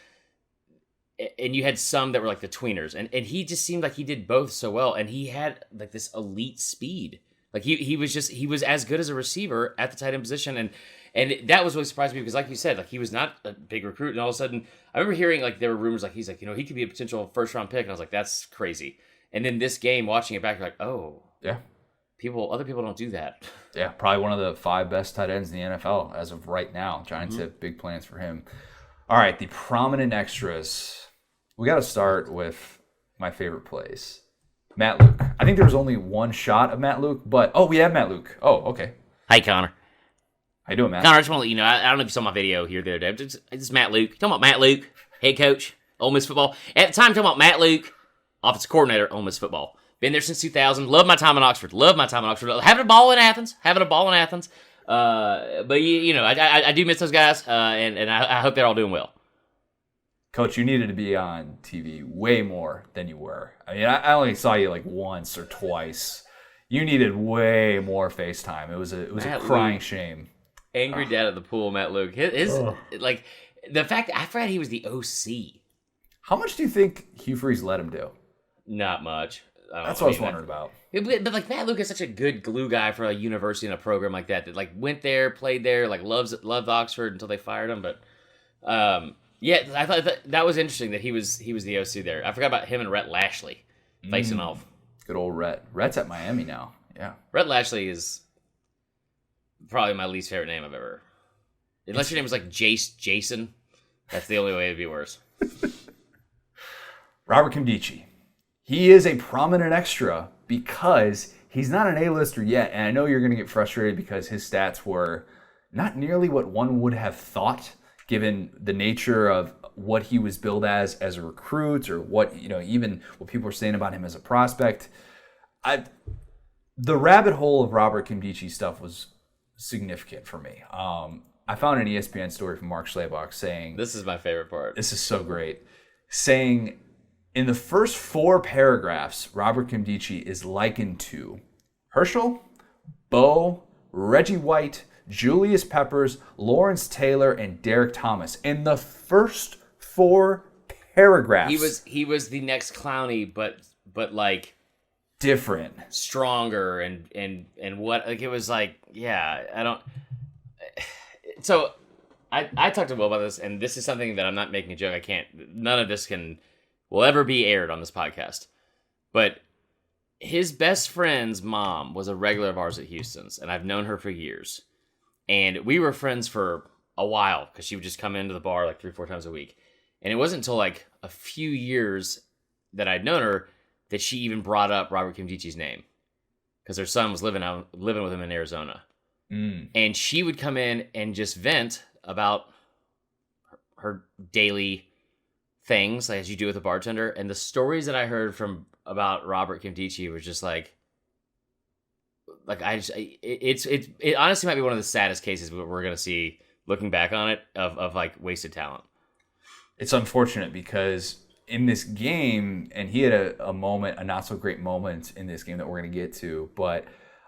And you had some that were like the tweeners, and he just seemed like he did both so well, and he had like this elite speed. Like he was as good as a receiver at the tight end position, and that was really surprising me because, like you said, like he was not a big recruit, and all of a sudden I remember hearing like there were rumors like he's like he could be a potential first round pick, and I was like that's crazy. And then this game, watching it back, you're like, oh yeah, other people don't do that. Yeah, probably one of the 5 best tight ends in the NFL as of right now. Giants have big plans for him. All right, the prominent extras. We got to start with my favorite plays. Matt Luke. I think there was only one shot of Matt Luke, but we have Matt Luke. Oh, okay. Hey, Connor. How you doing, Matt? Connor, I just want to let you know, I don't know if you saw my video here the other day. It's Matt Luke. Talking about Matt Luke, head coach, Ole Miss football. At the time, talking about Matt Luke, offensive coordinator, Ole Miss football. Been there since 2000. Love my time in Oxford. Having a ball in Athens. But I do miss those guys, and I hope they're all doing well. Coach, you needed to be on TV way more than you were. I mean, I only saw you like once or twice. You needed way more FaceTime. It was a crying shame. Angry dad at the pool, Matt Luke. His like the fact I forgot he was the OC. How much do you think Hugh Freeze let him do? Not much. That's what I was wondering about. But like Matt Luke is such a good glue guy for a university and a program like that like went there, played there, like loved Oxford until they fired him. But yeah, I thought that was interesting that he was the OC there. I forgot about him and Rhett Lashley facing off. Good old Rhett. Rhett's at Miami now. Yeah. Rhett Lashley is probably my least favorite name I've ever. Unless your name was like Jason, that's the only way it'd be worse. Robert Kimdichie. He is a prominent extra because he's not an A-lister yet, and I know you're going to get frustrated because his stats were not nearly what one would have thought, given the nature of what he was billed as a recruit, or what even what people are saying about him as a prospect. The rabbit hole of Robert Kimdichie stuff was significant for me. I found an ESPN story from Mark Schlabach saying, this is my favorite part. This is so great. Saying, in the first 4 paragraphs, Robert Kimdichie is likened to Herschel, Bo, Reggie White, Julius Peppers, Lawrence Taylor, and Derek Thomas. In the first 4 paragraphs. He was the next Clowney, but like different, stronger, and what like it was like. Yeah, I don't. So I talked to Will about this, and this is something that I'm not making a joke. I can't. None of this will ever be aired on this podcast. But his best friend's mom was a regular of ours at Houston's, and I've known her for years. And we were friends for a while because she would just come into the bar like 3-4 times a week. And it wasn't until like a few years that I'd known her that she even brought up Robert Kimdichie's name because her son was living with him in Arizona. And she would come in and just vent about her daily things, like as you do with a bartender. And the stories that I heard about Robert Kimdichie was just like it honestly might be one of the saddest cases we're going to see looking back on it of like wasted talent. It's unfortunate because in this game, and he had a moment, a not so great moment in this game that we're going to get to, but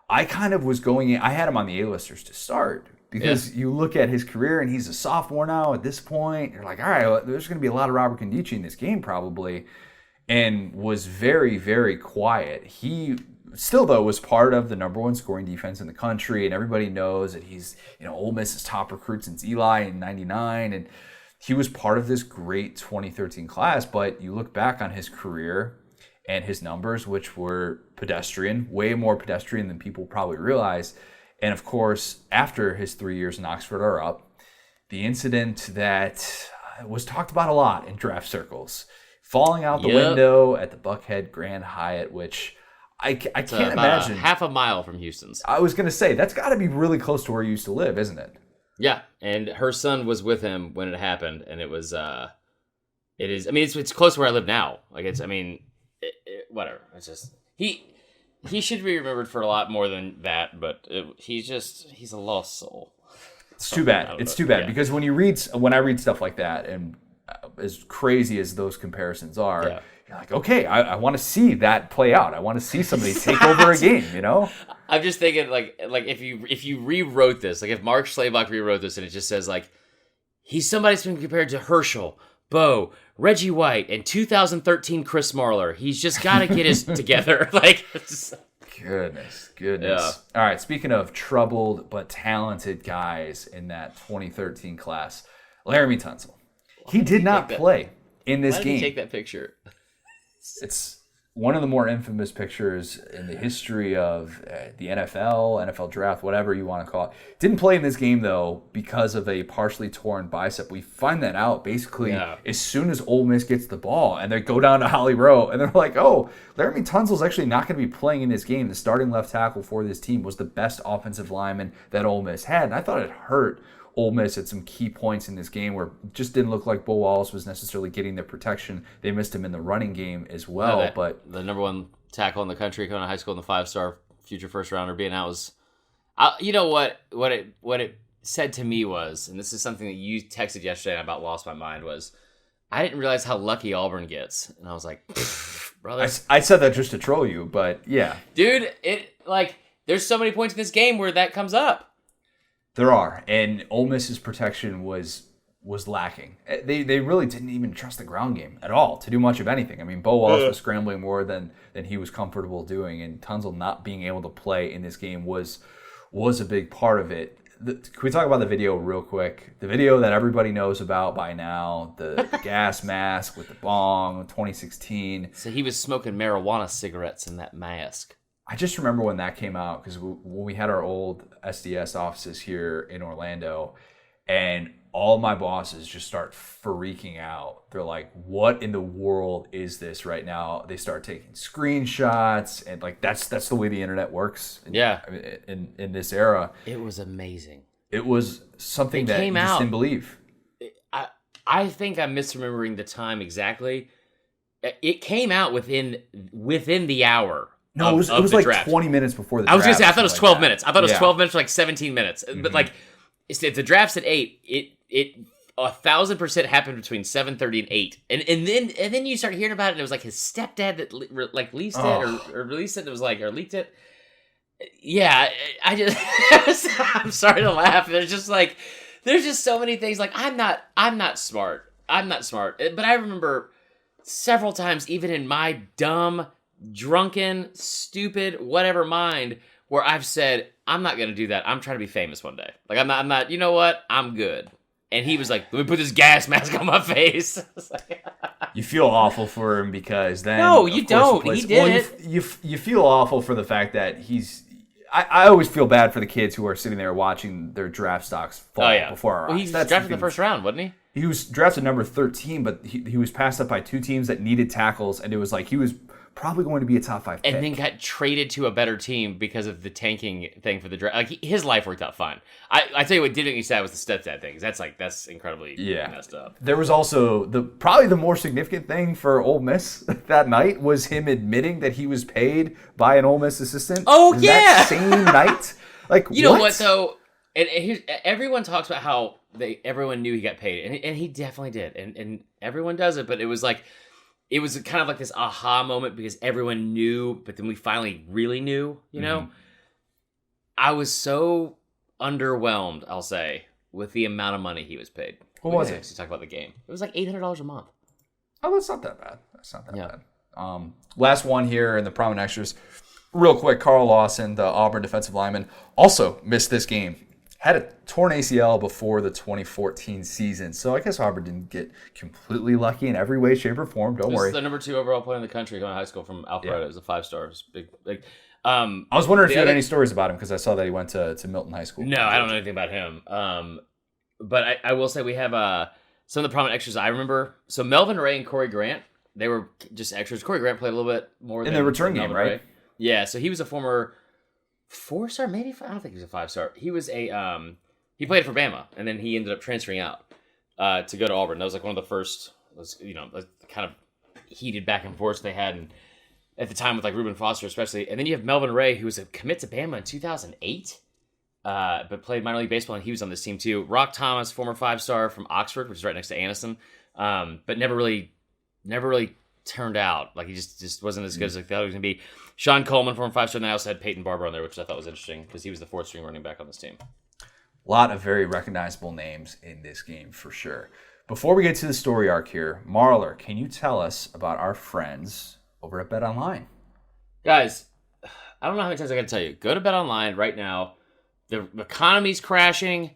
I kind of was going in, I had him on the A-listers to start because you look at his career and he's a sophomore now at this point. You're like, all right, well, there's going to be a lot of Robert Kimdichie in this game probably, and was very, very quiet. He still, though, was part of the number 1 scoring defense in the country, and everybody knows that he's, Ole Miss's top recruit since Eli in '99, and he was part of this great 2013 class. But you look back on his career and his numbers, which were pedestrian, way more pedestrian than people probably realize. And of course, after his 3 years in Oxford are up, the incident that was talked about a lot in draft circles, falling out the window at the Buckhead Grand Hyatt, which I can't imagine. Half a mile from Houston's. I was going to say, that's got to be really close to where you used to live, isn't it? Yeah, and her son was with him when it happened, and it was, it's close to where I live now. Like, whatever. It's just, he should be remembered for a lot more than that, but he's a lost soul. It's too bad. It's too bad because when I read stuff like that, and as crazy as those comparisons are, you're like, okay, I want to see that play out. I want to see somebody take over a game. You know, I'm just thinking like if you rewrote this, like if Mark Schlabach rewrote this, and it just says like he's somebody that's been compared to Herschel, Bo, Reggie White, and 2013 Chris Marler. He's just got to get his together. Like, goodness. Yeah. All right. Speaking of troubled but talented guys in that 2013 class, Laramie Tunsil. He did not play in this game. Why did he take that picture? It's one of the more infamous pictures in the history of the NFL draft, whatever you want to call it. Didn't play in this game, though, because of a partially torn bicep. We find that out basically as soon as Ole Miss gets the ball, and they go down to Holly Rowe, and they're like, oh, Laramie Tunsil's actually not going to be playing in this game. The starting left tackle for this team was the best offensive lineman that Ole Miss had, and I thought it hurt Ole Miss at some key points in this game where it just didn't look like Bo Wallace was necessarily getting the protection. They missed him in the running game as well. But the number one tackle in the country coming out of high school and the 5-star future first rounder being out was, you know what it said to me was, and this is something that you texted yesterday and I about lost my mind, was I didn't realize how lucky Auburn gets. And I was like, brother. I said that just to troll you, but yeah. Dude, there's so many points in this game where that comes up. There are, and Ole Miss's protection was lacking. They really didn't even trust the ground game at all to do much of anything. I mean, Bo Wallace was scrambling more than he was comfortable doing, and Tunsil not being able to play in this game was a big part of it. Can we talk about the video real quick? The video that everybody knows about by now, the gas mask with the bong, 2016. So he was smoking marijuana cigarettes in that mask. I just remember when that came out because when we had our old SDS offices here in Orlando, and all my bosses just start freaking out. They're like, what in the world is this right now? They start taking screenshots, and like that's the way the internet works. In this era. It was amazing. It was something that you just didn't believe. I think I'm misremembering the time exactly. It came out within the hour. No, it was like draft. 20 minutes before the draft. I was going to say, I thought it was 12 minutes. I thought it was 12 minutes for like 17 minutes. Mm-hmm. But like, if the draft's at 8, it 1,000% happened between 7:30 and 8. And then you start hearing about it, and it was like his stepdad that like leased it or released it. It was like, or leaked it. Yeah, I'm sorry to laugh. There's just so many things. Like, I'm not smart. But I remember several times, even in my dumb, drunken, stupid, whatever mind, where I've said, I'm not going to do that. I'm trying to be famous one day. Like, I'm not, you know what? I'm good. And he was like, let me put this gas mask on my face. You feel awful for him because then... No, you don't. He did it. You feel awful for the fact that he's... I always feel bad for the kids who are sitting there watching their draft stocks fall before our eyes. He was drafted in the first round, wasn't he? He was drafted number 13, but he was passed up by two teams that needed tackles, and it was like he was probably going to be a top 5 pick. And then got traded to a better team because of the tanking thing for the draft. Like, his life worked out fine. I tell you what didn't make sad was the stepdad thing. That's incredibly messed up. There was also probably the more significant thing for Ole Miss that night was him admitting that he was paid by an Ole Miss assistant. Oh, yeah! That same night. Like, you know what though? And everyone talks about how everyone knew he got paid, and he definitely did, and everyone does it. But it was like, it was kind of like this aha moment because everyone knew, but then we finally really knew. You know, I was so underwhelmed, I'll say, with the amount of money he was paid. What was it? To talk about the game, it was like $800 a month. Oh, that's not that bad. Bad. Last one here in the prominent extras. Real quick, Carl Lawson, the Auburn defensive lineman, also missed this game. Had a torn ACL before the 2014 season. So I guess Auburn didn't get completely lucky in every way, shape, or form. Don't worry. This is the number 2 overall player in the country going to high school from Alpharetta. It was a 5-star. It was big. I was wondering if you had any stories about him because I saw that he went to Milton High School. No, I don't know anything about him. But I will say we have some of the prominent extras I remember. So Melvin Ray and Corey Grant, they were just extras. Corey Grant played a little bit more in the return game, right? Ray. Yeah, so he was a former 4-star, maybe. I don't think he was a 5-star. He was he played for Bama, and then he ended up transferring out to go to Auburn. That was like one of the first, kind of heated back and forth they had at the time with like Reuben Foster especially. And then you have Melvin Ray, who was a commit to Bama in 2008. but played minor league baseball, and he was on this team too. Rock Thomas, former 5-star from Oxford, which is right next to Anniston, but never really turned out. Like he just wasn't as good as I thought he was gonna be. Sean Coleman, former 5-star, and I also had Peyton Barber on there, which I thought was interesting because he was the 4th-string running back on this team. A lot of very recognizable names in this game for sure. Before we get to the story arc here, Marler, can you tell us about our friends over at Bet Online? Guys, I don't know how many times I got to tell you. Go to Bet Online right now. The economy's crashing.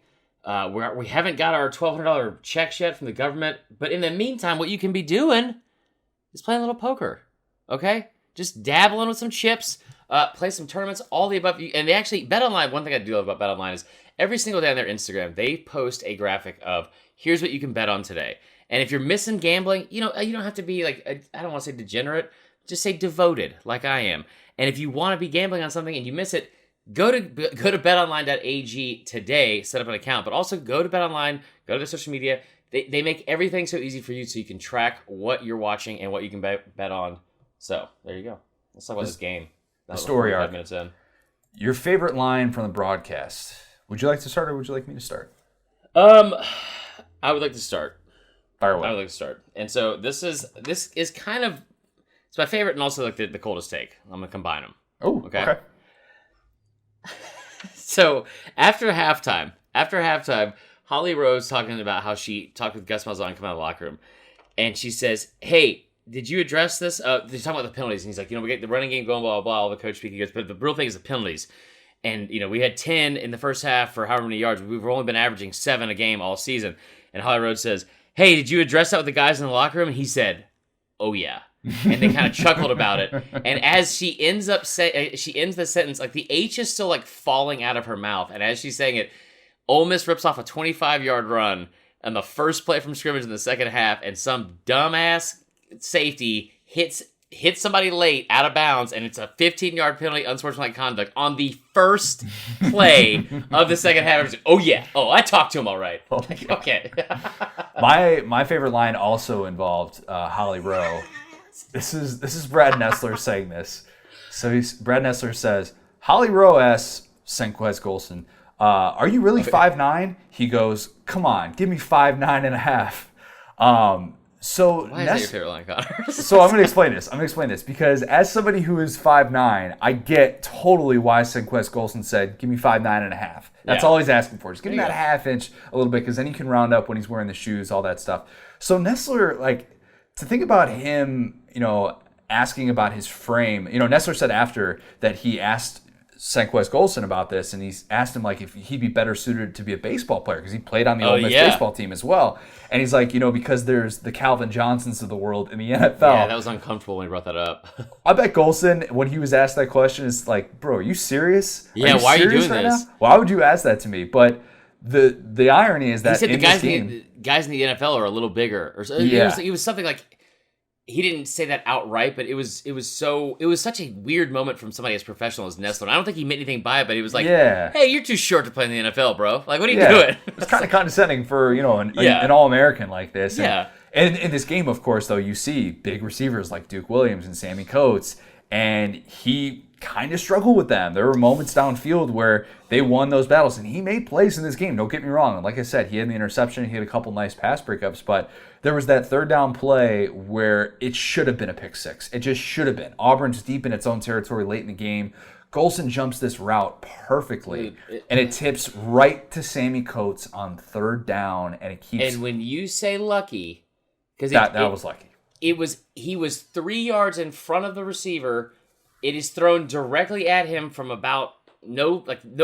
We haven't got our $1,200 checks yet from the government. But in the meantime, what you can be doing is playing a little poker. Okay? Just dabbling with some chips. Play some tournaments. All the above. And they actually, Bet Online, one thing I do love about Bet Online is every single day on their Instagram, they post a graphic of, here's what you can bet on today. And if you're missing gambling, you don't have to be like, I don't want to say degenerate. Just say devoted, like I am. And if you want to be gambling on something and you miss it, go to betonline.ag today, set up an account, but also go to BetOnline, go to their social media. They make everything so easy for you so you can track what you're watching and what you can bet on. So, there you go. Let's talk about this game. The story arc. 5 minutes in. Your favorite line from the broadcast. Would you like to start or would you like me to start? I would like to start. Fire away. I would like to start. And so this is kind of, it's my favorite and also like the coldest take. I'm going to combine them. Oh, okay. So after halftime, Holly Rose talking about how she talked with Gus Malzahn coming out of the locker room, and she says, "Hey, did you address this?" They're talking about the penalties, and he's like, "We get the running game going, blah blah blah." All the coach speaking goes, but the real thing is the penalties. And we had 10 in the first half for however many yards. We've only been averaging 7 a game all season. And Holly Rose says, "Hey, did you address that with the guys in the locker room?" And he said, "Oh yeah." And they kind of chuckled about it. And as she ends the sentence, like the H is still like falling out of her mouth. And as she's saying it, Ole Miss rips off a 25-yard run on the first play from scrimmage in the second half, and some dumbass safety hits somebody late out of bounds, and it's a 15-yard penalty, unsportsmanlike conduct on the first play of the second half. Like, oh yeah, I talked to him all right. Oh, yeah. Okay. My favorite line also involved Holly Rowe. This is Brad Nessler saying this. So Brad Nessler says, Holly Rowe asks Sanchez Golson, "Are you really 5'9"? He goes, "Come on, give me 5'9 and a half." So why is that your favorite line, Connor? So I'm going to explain this because as somebody who is 5'9", I get totally why Sanchez Golson said, "Give me 5'9 and a half." That's all he's asking for. Just give him that half inch a little bit, because then he can round up when he's wearing the shoes, all that stuff. So Nessler, to think about him, asking about his frame. Nessler said after that he asked Sanchez Golson about this, and he's asked him if he'd be better suited to be a baseball player, because he played on the Ole Miss baseball team as well. And he's like, because there's the Calvin Johnsons of the world in the NFL. Yeah, that was uncomfortable when he brought that up. I bet Golson, when he was asked that question, is like, "Bro, are you serious? Yeah, why are you doing this? Why would you ask that to me?" But the irony is that he said the guys in the NFL are a little bigger. It was something like, he didn't say that outright, but it was such a weird moment from somebody as professional as Nessler. I don't think he meant anything by it, but he was like, "Hey, you're too short to play in the NFL, bro. Like, what are you doing?" It's kind of condescending for an All-American like this. And in this game, of course, though, you see big receivers like Duke Williams and Sammy Coates, and he kind of struggled with them. There were moments downfield where they won those battles, and he made plays in this game. Don't get me wrong. Like I said, he had the interception, he had a couple nice pass breakups, but there was that third down play where it should have been a pick six. It just should have been. Auburn's deep in its own territory late in the game. Golson jumps this route perfectly, and it tips right to Sammy Coates on third down, and it keeps. And when you say lucky, because that was lucky. He was 3 yards in front of the receiver. It is thrown directly at him from about no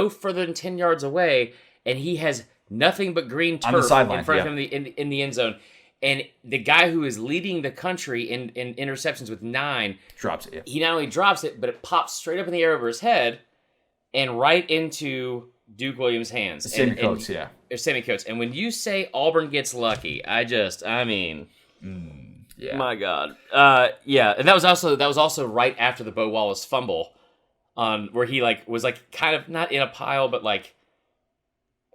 further than 10 yards away, and he has nothing but green turf in front of him in the end zone. And the guy who is leading the country in interceptions with 9 drops it. Yeah. He not only drops it, but it pops straight up in the air over his head and right into Duke Williams' hands. Sammy Coates. Sammy Coates. And when you say Auburn gets lucky, yeah. My God. And that was also right after the Bo Wallace fumble, where he was kind of not in a pile, but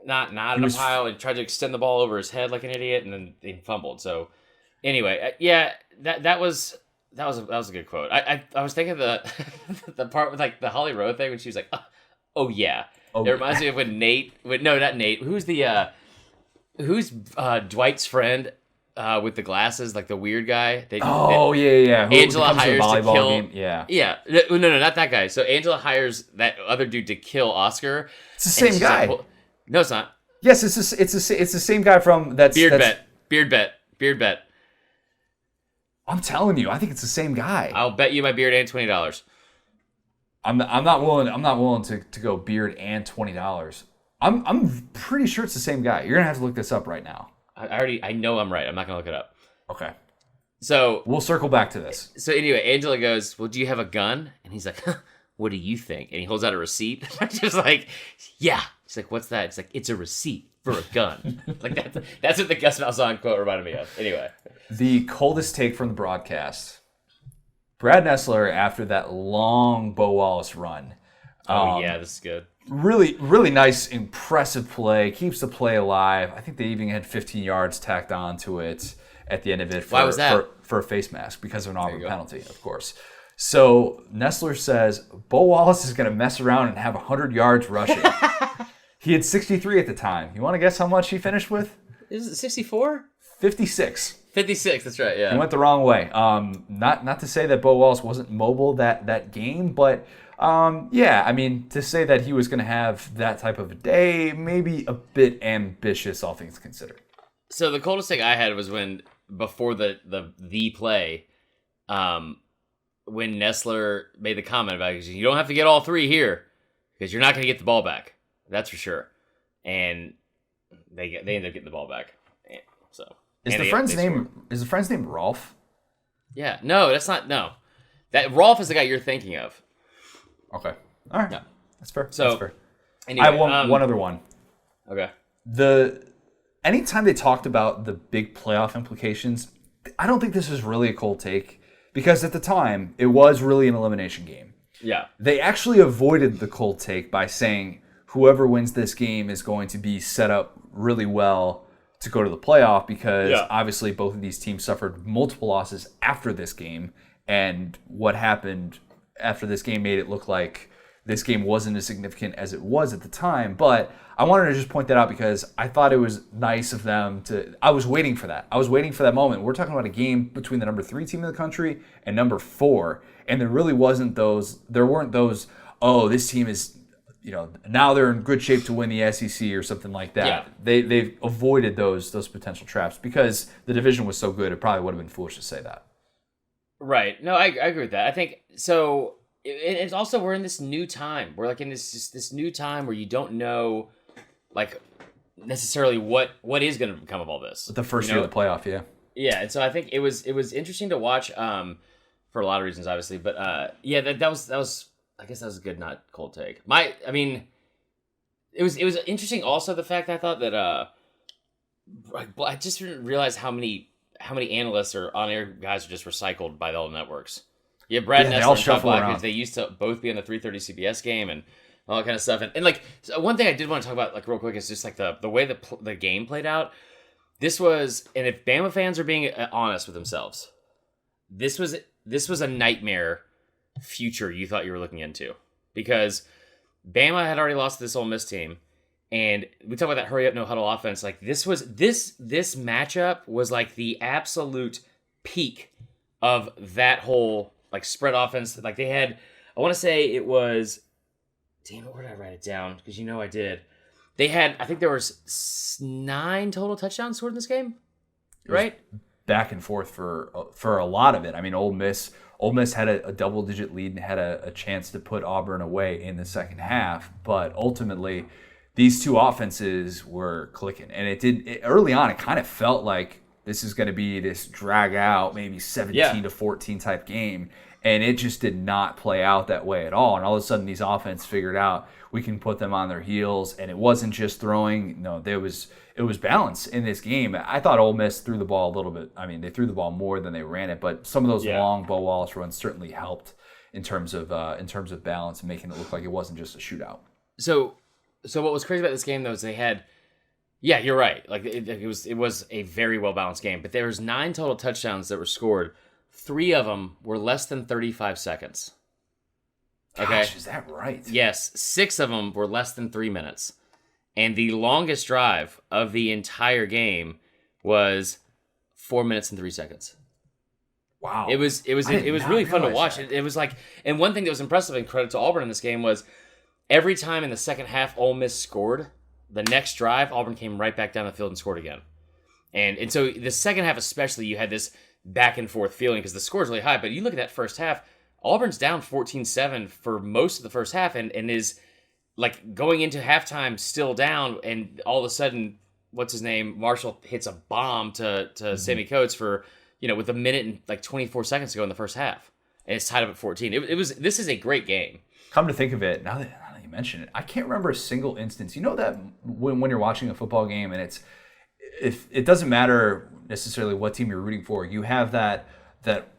not in a pile, and tried to extend the ball over his head like an idiot, and then he fumbled. So anyway, that was a good quote. I was thinking the part with the Holly Rowe thing when she was like, "Oh yeah." Oh, It reminds me of when not Nate. Who's Dwight's friend with the glasses, like the weird guy? Yeah. Who Angela comes to the hires to volleyball kill. game? Yeah. Yeah. No, not that guy. So Angela hires that other dude to kill Oscar. It's the same guy. Like, no, it's not. Yes, it's the same guy from Beard bet. I'm telling you, I think it's the same guy. I'll bet you my beard and $20. I'm not willing to go beard and $20. I'm pretty sure it's the same guy. You're gonna have to look this up right now. I know I'm right. I'm not gonna look it up. Okay. So we'll circle back to this. So anyway, Angela goes, "Well, do you have a gun?" And he's like, "What do you think?" And he holds out a receipt. I'm just like, "Yeah." She's like, "What's that?" It's like, "It's a receipt for a gun." Like that's what the Gus Malzahn quote reminded me of. Anyway, the coldest take from the broadcast: Brad Nessler after that long Bo Wallace run. Yeah, this is good. Really, really nice, impressive play. Keeps the play alive. I think they even had 15 yards tacked on to it at the end of it. Why was that? For a face mask, because of an Auburn penalty, of course. So Nessler says, Bo Wallace is going to mess around and have 100 yards rushing. He had 63 at the time. You want to guess how much he finished with? Is it 64? 56. 56, that's right, yeah. He went the wrong way. Not to say that Bo Wallace wasn't mobile that game, but yeah, I mean, to say that he was going to have that type of a day, maybe a bit ambitious, all things considered. So the coldest thing I had was when, before the play, when Nessler made the comment about it, you don't have to get all three here, because you're not going to get the ball back. That's for sure. And they ended up getting the ball back. So Is the friend's name Rolf? Yeah. No, that's not. No. That Rolf is the guy you're thinking of. Okay. All right. Yeah. That's fair. So, that's fair. Anyway, I want one other one. Okay. Anytime they talked about the big playoff implications, I don't think this is really a cold take, because at the time it was really an elimination game. Yeah. They actually avoided the cold take by saying whoever wins this game is going to be set up really well to go to the playoff, because obviously both of these teams suffered multiple losses after this game, and what happened after this game made it look like this game wasn't as significant as it was at the time. But I wanted to just point that out because I thought it was nice of them to. I was waiting for that. I was waiting for that moment. We're talking about a game between the number 3 team in the country and number 4, and there really wasn't those. There weren't those. Oh, this team is, now they're in good shape to win the SEC or something like that. Yeah. They've avoided those potential traps because the division was so good. It probably would have been foolish to say that. Right. No, I agree with that. I think so. It's also, we're in this new time. We're like in this new time where you don't know, like, necessarily what is going to come of all this. The first year of the playoff, yeah. Yeah, and so I think it was interesting to watch for a lot of reasons, obviously. But yeah, that was I guess that was a good, not cold take. It was interesting also the fact that I thought that I just didn't realize how many analysts or on-air guys are just recycled by all the networks. Yeah, Brad Nessler and Todd Blackledge, they used to both be on the 3:30 CBS game and all that kind of stuff. And like, so one thing I did want to talk about, like, real quick, is just like the way the game played out. This was, and if Bama fans are being honest with themselves, this was a nightmare future you thought you were looking into, because Bama had already lost to this Ole Miss team. And we talk about that hurry up, no huddle offense. Like, this matchup was like the absolute peak of that whole, like, spread offense. Like, they had, I want to say it was, damn it, where did I write it down? Because I did. They had, I think there was 9 total touchdowns scored in this game, right? Back and forth for a lot of it. I mean, Ole Miss had a double-digit lead and had a chance to put Auburn away in the second half, but ultimately these two offenses were clicking, and early on. It kind of felt like this is going to be this drag out, maybe 17 to 14 type game, and it just did not play out that way at all. And all of a sudden, these offense figured out we can put them on their heels, and it wasn't just throwing. No, it was balance in this game. I thought Ole Miss threw the ball a little bit. I mean, they threw the ball more than they ran it, but some of those long Bo Wallace runs certainly helped in terms of balance and making it look like it wasn't just a shootout. So what was crazy about this game, though, is they had, you're right. Like, it was a very well balanced game, but there was 9 total touchdowns that were scored. 3 of them were less than 35 seconds. Okay, Gosh, is that right? yes, 6 of them were less than 3 minutes, and the longest drive of the entire game was 4 minutes and 3 seconds. Wow. It was really fun to watch. It was like, and one thing that was impressive, and credit to Auburn in this game, was every time in the second half Ole Miss scored, the next drive Auburn came right back down the field and scored again. And so the second half especially, you had this back and forth feeling because the score's really high. But you look at that first half, Auburn's down 14-7 for most of the first half and is like going into halftime still down, and all of a sudden, what's his name? Marshall hits a bomb to Sammy Coates for, with a minute and like 24 seconds to go in the first half. And it's tied up at 14. This is a great game. Come to think of it, now that you mention it, I can't remember a single instance. You know that when you're watching a football game and it doesn't matter necessarily what team you're rooting for, you have that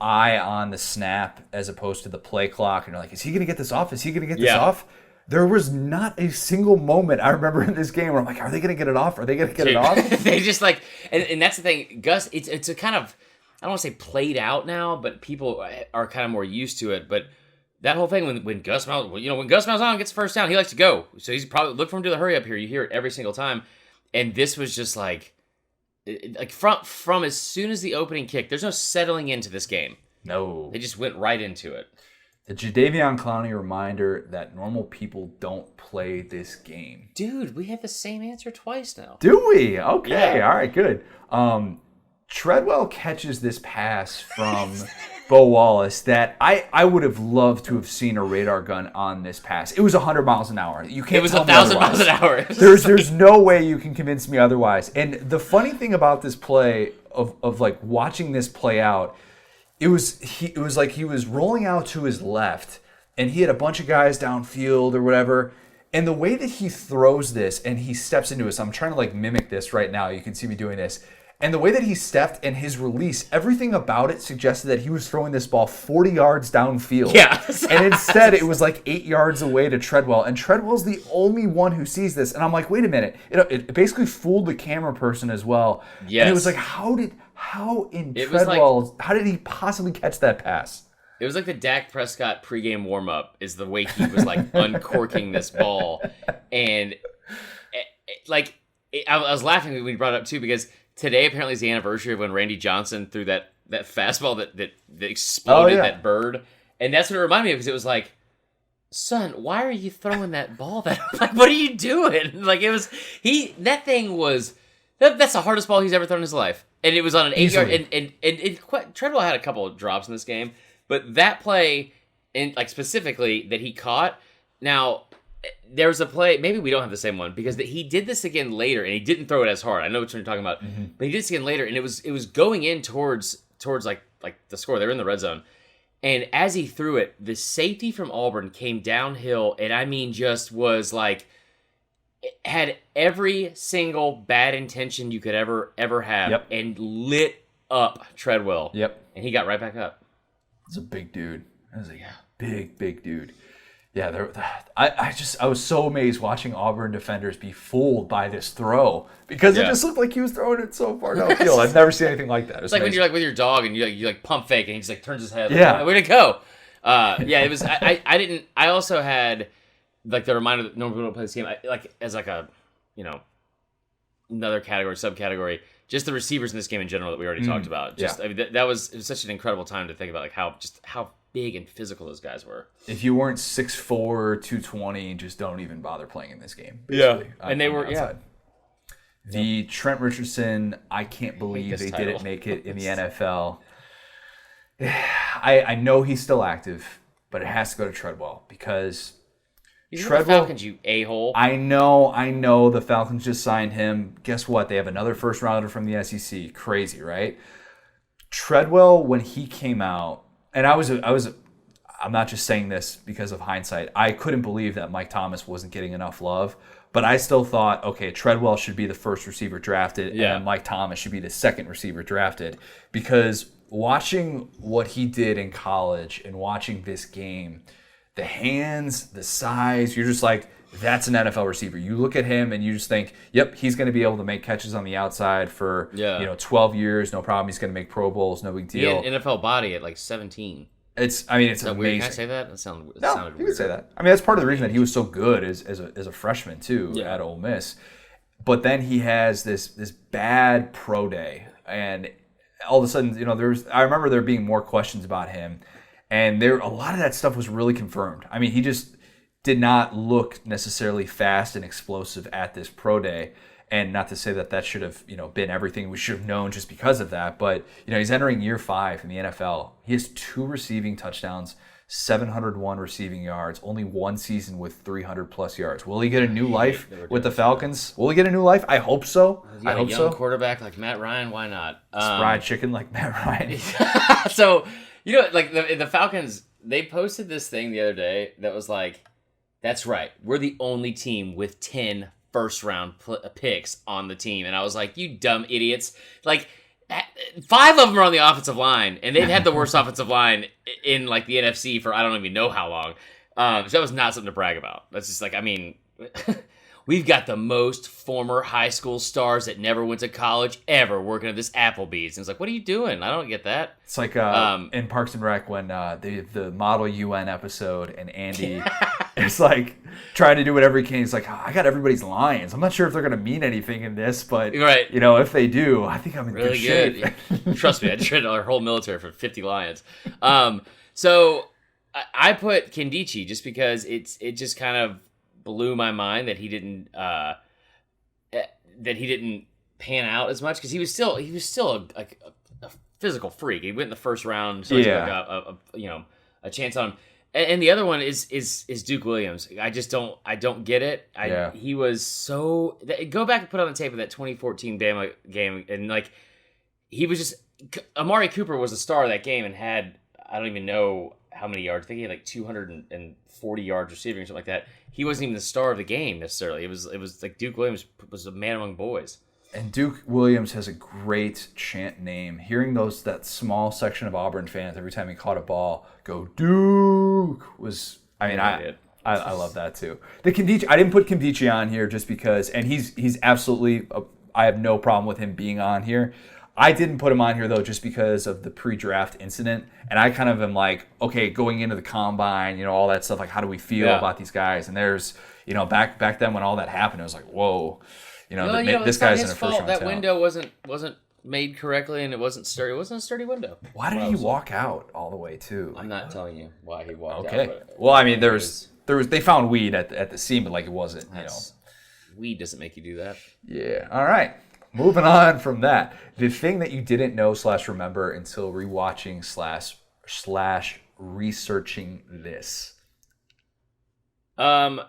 eye on the snap as opposed to the play clock, and you're like, is he going to get this off? Is he going to get this off? There was not a single moment I remember in this game where I'm like, are they going to get it off? Are they going to get it off? They just like, and that's the thing, Gus, it's a kind of, I don't want to say played out now, but people are kind of more used to it. But that whole thing when Gus Malzahn gets the first down, he likes to go. So he's probably, look for him to the hurry up here. You hear it every single time. And this was just like from as soon as the opening kick, there's no settling into this game. No. They just went right into it. The Jadeveon Clowney reminder that normal people don't play this game. Dude, we have the same answer twice now. Do we? Okay. Yeah. All right, good. Treadwell catches this pass from Bo Wallace that I would have loved to have seen a radar gun on this pass. It was 100 miles an hour. You can't. It was 1,000 miles an hour. There's no way you can convince me otherwise. And the funny thing about this play of like watching this play out, it was like he was rolling out to his left and he had a bunch of guys downfield or whatever. And the way that he throws this and he steps into it, so I'm trying to like mimic this right now. You can see me doing this. And the way that he stepped and his release, everything about it suggested that he was throwing this ball 40 yards downfield. Yeah. And instead, it was like 8 yards away to Treadwell. And Treadwell's the only one who sees this. And I'm like, wait a minute. It basically fooled the camera person as well. Yes. And it was like, how did he possibly catch that pass? It was like the Dak Prescott pregame warm-up is the way he was like uncorking this ball. And I was laughing when we brought it up too, because today apparently is the anniversary of when Randy Johnson threw that fastball that exploded that bird. And that's what it reminded me of, because it was like, son, why are you throwing that ball that like, what are you doing? Like, that's the hardest ball he's ever thrown in his life. And it was on an 8-yard, and Treadwell had a couple of drops in this game, but that play, and like specifically that he caught, now there's a play, maybe we don't have the same one, because he did this again later, and he didn't throw it as hard. I know what you're talking about, but he did this again later, and it was going in towards like the score. They were in the red zone, and as he threw it, the safety from Auburn came downhill, and I mean just was like, had every single bad intention you could ever have, and lit up Treadwell. Yep. And he got right back up. That's a big dude. That was a big dude. Yeah, I was so amazed watching Auburn defenders be fooled by this throw, because it just looked like he was throwing it so far downfield. I've never seen anything like that. It's like when you're like with your dog and you like pump fake and he just like turns his head. Yeah. Like, where'd it go? It was. I also had like the reminder that normal people don't play this game. Like as like a, another category, subcategory. Just the receivers in this game in general that we already talked about. Just I mean it was such an incredible time to think about like how big and physical those guys were. If you weren't 6'4", 220, just don't even bother playing in this game. Yeah, and they were outside. The Trent Richardson, I can't believe they didn't make it in the NFL. I know he's still active, but it has to go to Treadwell, because Treadwell, the Falcons, you a-hole. I know the Falcons just signed him. Guess what? They have another first rounder from the SEC. Crazy, right? Treadwell, when he came out, and I'm not just saying this because of hindsight. I couldn't believe that Mike Thomas wasn't getting enough love, but I still thought, okay, Treadwell should be the first receiver drafted, and Mike Thomas should be the second receiver drafted, because watching what he did in college and watching this game, the hands, the size, you're just like, that's an NFL receiver. You look at him and you just think, yep, he's going to be able to make catches on the outside for 12 years, no problem. He's going to make Pro Bowls, no big deal. He had an NFL body at like 17. It's Is that amazing. weird? Can I say that? That sounded No, you weird. can say that. I mean, that's part of the reason that he was so good as a freshman too at Ole Miss. But then he has this bad pro day, and all of a sudden, I remember there being more questions about him, and a lot of that stuff was really confirmed. I mean, he just did not look necessarily fast and explosive at this pro day. And not to say that should have, been everything we should have known just because of that. But, he's entering year 5 in the NFL. He has 2 receiving touchdowns, 701 receiving yards, only 1 season with 300-plus yards. Will he get a new life with the Falcons? Will he get a new life? I hope so. I hope a young so. quarterback like Matt Ryan, why not? Fried chicken like Matt Ryan. So, like the Falcons, they posted this thing the other day that was like, that's right, we're the only team with 10 first-round picks on the team. And I was like, you dumb idiots. Like, 5 of them are on the offensive line, and they've had the worst offensive line in, like, the NFC for I don't even know how long. So that was not something to brag about. That's just like, I mean, we've got the most former high school stars that never went to college ever working at this Applebee's. And it's like, what are you doing? I don't get that. It's like in Parks and Rec when the Model UN episode and Andy is like trying to do whatever he can. He's like, I got everybody's lines. I'm not sure if they're going to mean anything in this, but if they do, I think I'm in really good shape. Yeah. Trust me, I trained our whole military for 50 Lions. So I put Kendichi just because it just kind of blew my mind that he didn't pan out as much because he was still a physical freak. He went in the first round, so he got a chance on him. And the other one is Duke Williams. I don't get it. He was so go back and put on the tape of that 2014 Bama game, and like he was just Amari Cooper was the star of that game and had I don't even know how many yards. I think he had like 240 yards receiving or something like that. He wasn't even the star of the game necessarily. It was like Duke Williams was a man among boys. And Duke Williams has a great chant name. Hearing that small section of Auburn fans every time he caught a ball go Duke was. I mean, I love that too. The Kendichi, I didn't put Kendichi on here just because, and he's absolutely. I have no problem with him being on here. I didn't put him on here though just because of the pre-draft incident, and I kind of am like, okay, going into the combine, all that stuff. Like, how do we feel about these guys? And there's, back then when all that happened, it was like, whoa. This guy's in a first round. That window wasn't made correctly, and it wasn't sturdy. It wasn't a sturdy window. Why did he walk out all the way too? I'm not telling you why he walked out. Okay. Well, I mean, there was they found weed at the scene, but like it wasn't. Weed doesn't make you do that. Yeah. All right. Moving on from that, the thing that you didn't know / remember until rewatching / researching this. Man,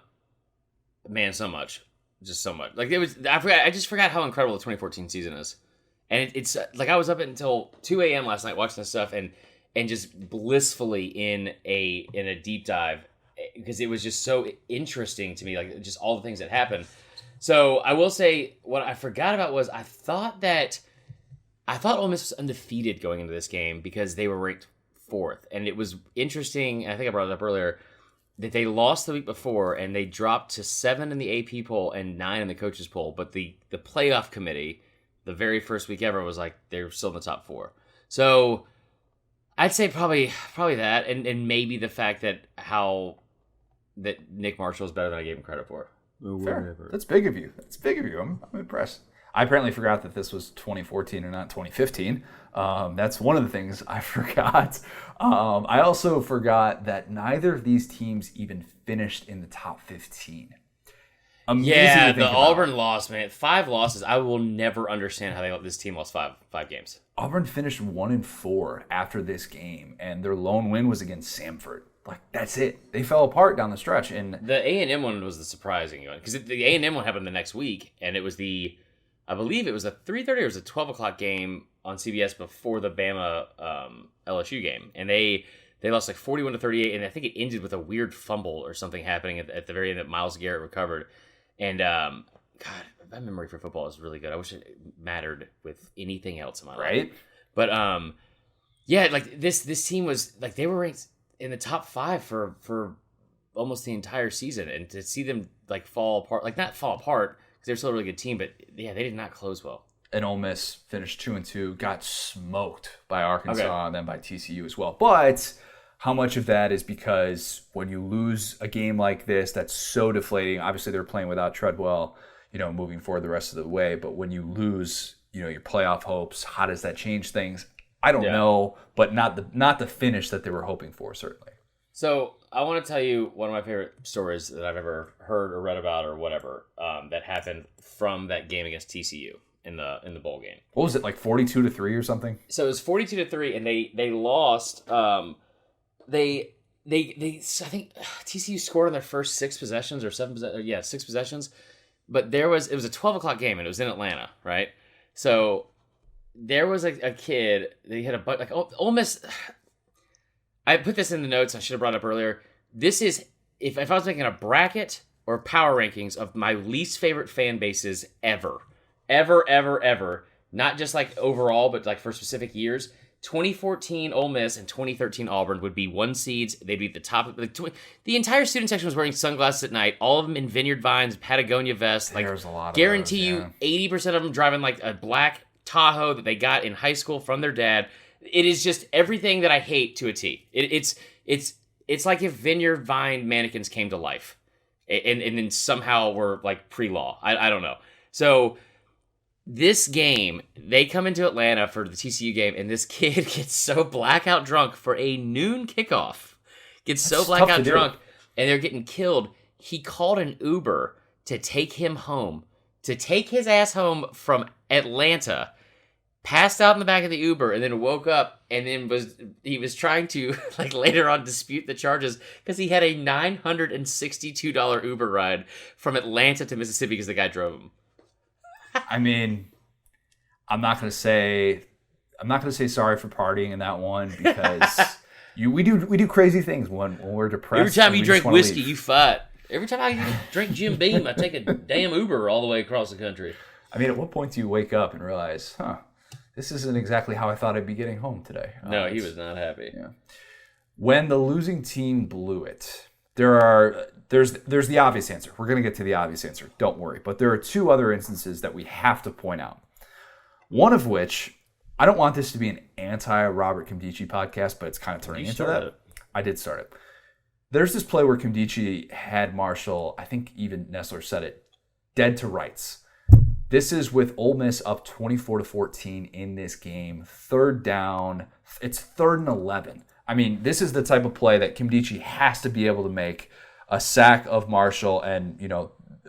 so much. Just so much. Like it was, I just forgot how incredible the 2014 season is, and it's like I was up until 2 a.m. last night watching this stuff and just blissfully in a deep dive because it was just so interesting to me, like just all the things that happened. So I will say what I forgot about was I thought Ole Miss was undefeated going into this game because they were ranked 4th, and it was interesting. I think I brought it up earlier. That they lost the week before and they dropped to 7 in the AP poll and 9 in the coaches poll. But the playoff committee, the very first week ever, was like they're still in the top 4. So I'd say probably that, and maybe the fact that Nick Marshall is better than I gave him credit for. Fair. That's big of you. I'm impressed. I apparently forgot that this was 2014 and not 2015. That's one of the things I forgot. I also forgot that neither of these teams even finished in the top 15. Amazing the Auburn loss, man. 5 losses. I will never understand how this team lost five games. Auburn finished 1-4 after this game, and their lone win was against Samford. Like, that's it. They fell apart down the stretch. And the A&M one was the surprising one because the A&M one happened the next week, and it was I believe it was a 3:30 or it was a 12 o'clock game on CBS before the Bama LSU game, and they lost like 41-38, and I think it ended with a weird fumble or something happening at the very end that Myles Garrett recovered. And God, my memory for football is really good. I wish it mattered with anything else in my life. Right? But yeah, like this team was like they were ranked in the top 5 for almost the entire season, and to see them like fall apart, like not fall apart because they're still a really good team, but yeah, they did not close well. And Ole Miss finished 2-2, got smoked by Arkansas and then by TCU as well. But how much of that is because when you lose a game like this, that's so deflating. Obviously, they're playing without Treadwell, moving forward the rest of the way. But when you lose, your playoff hopes, how does that change things? I don't know, but not the finish that they were hoping for, certainly. So I want to tell you one of my favorite stories that I've ever heard or read about or whatever that happened from that game against TCU in the bowl game. What was it, like 42-3 or something? So it was 42-3, and they lost. They I think TCU scored on their first 6 possessions or 7 possessions. 6 possessions. But it was a 12:00 game, and it was in Atlanta, right? So there was a kid that he had Ole Miss. I put this in the notes. I should have brought it up earlier. This is if I was making a bracket or power rankings of my least favorite fan bases ever. Not just like overall, but like for specific years. 2014 Ole Miss and 2013 Auburn would be 1 seeds. They'd be at the top. The entire student section was wearing sunglasses at night. All of them in Vineyard Vines, Patagonia vests. There's a lot of guarantee those, you, 80% of them driving like a black Tahoe that they got in high school from their dad. It is just everything that I hate to a T. It's like if Vineyard Vine mannequins came to life, and then somehow were like pre-law. I don't know. So this game, they come into Atlanta for the TCU game, and this kid gets so blackout drunk for a noon kickoff. Gets so blackout drunk, and they're getting killed. He called an Uber to take him home, to take his ass home from Atlanta. Passed out in the back of the Uber, and then woke up, and then was trying to like later on dispute the charges because he had a $962 Uber ride from Atlanta to Mississippi because the guy drove him. I mean, I'm not gonna say sorry for partying in that one because we do crazy things when we're depressed. Every time you drink whiskey, you fight. Every time I drink Jim Beam, I take a damn Uber all the way across the country. I mean, at what point do you wake up and realize, this isn't exactly how I thought I'd be getting home today? No, he was not happy. Yeah. When the losing team blew it, there's the obvious answer. We're going to get to the obvious answer. Don't worry. But there are 2 other instances that we have to point out. One of which, I don't want this to be an anti-Robert Nkemdiche podcast, but it's kind of turning into that. I did start it. There's this play where Nkemdiche had Marshall, I think even Nessler said it, dead to rights. This is with Ole Miss up 24-14 in this game. 3rd down. It's 3rd and 11. I mean, this is the type of play that Nkemdiche has to be able to make. A sack of Marshall, and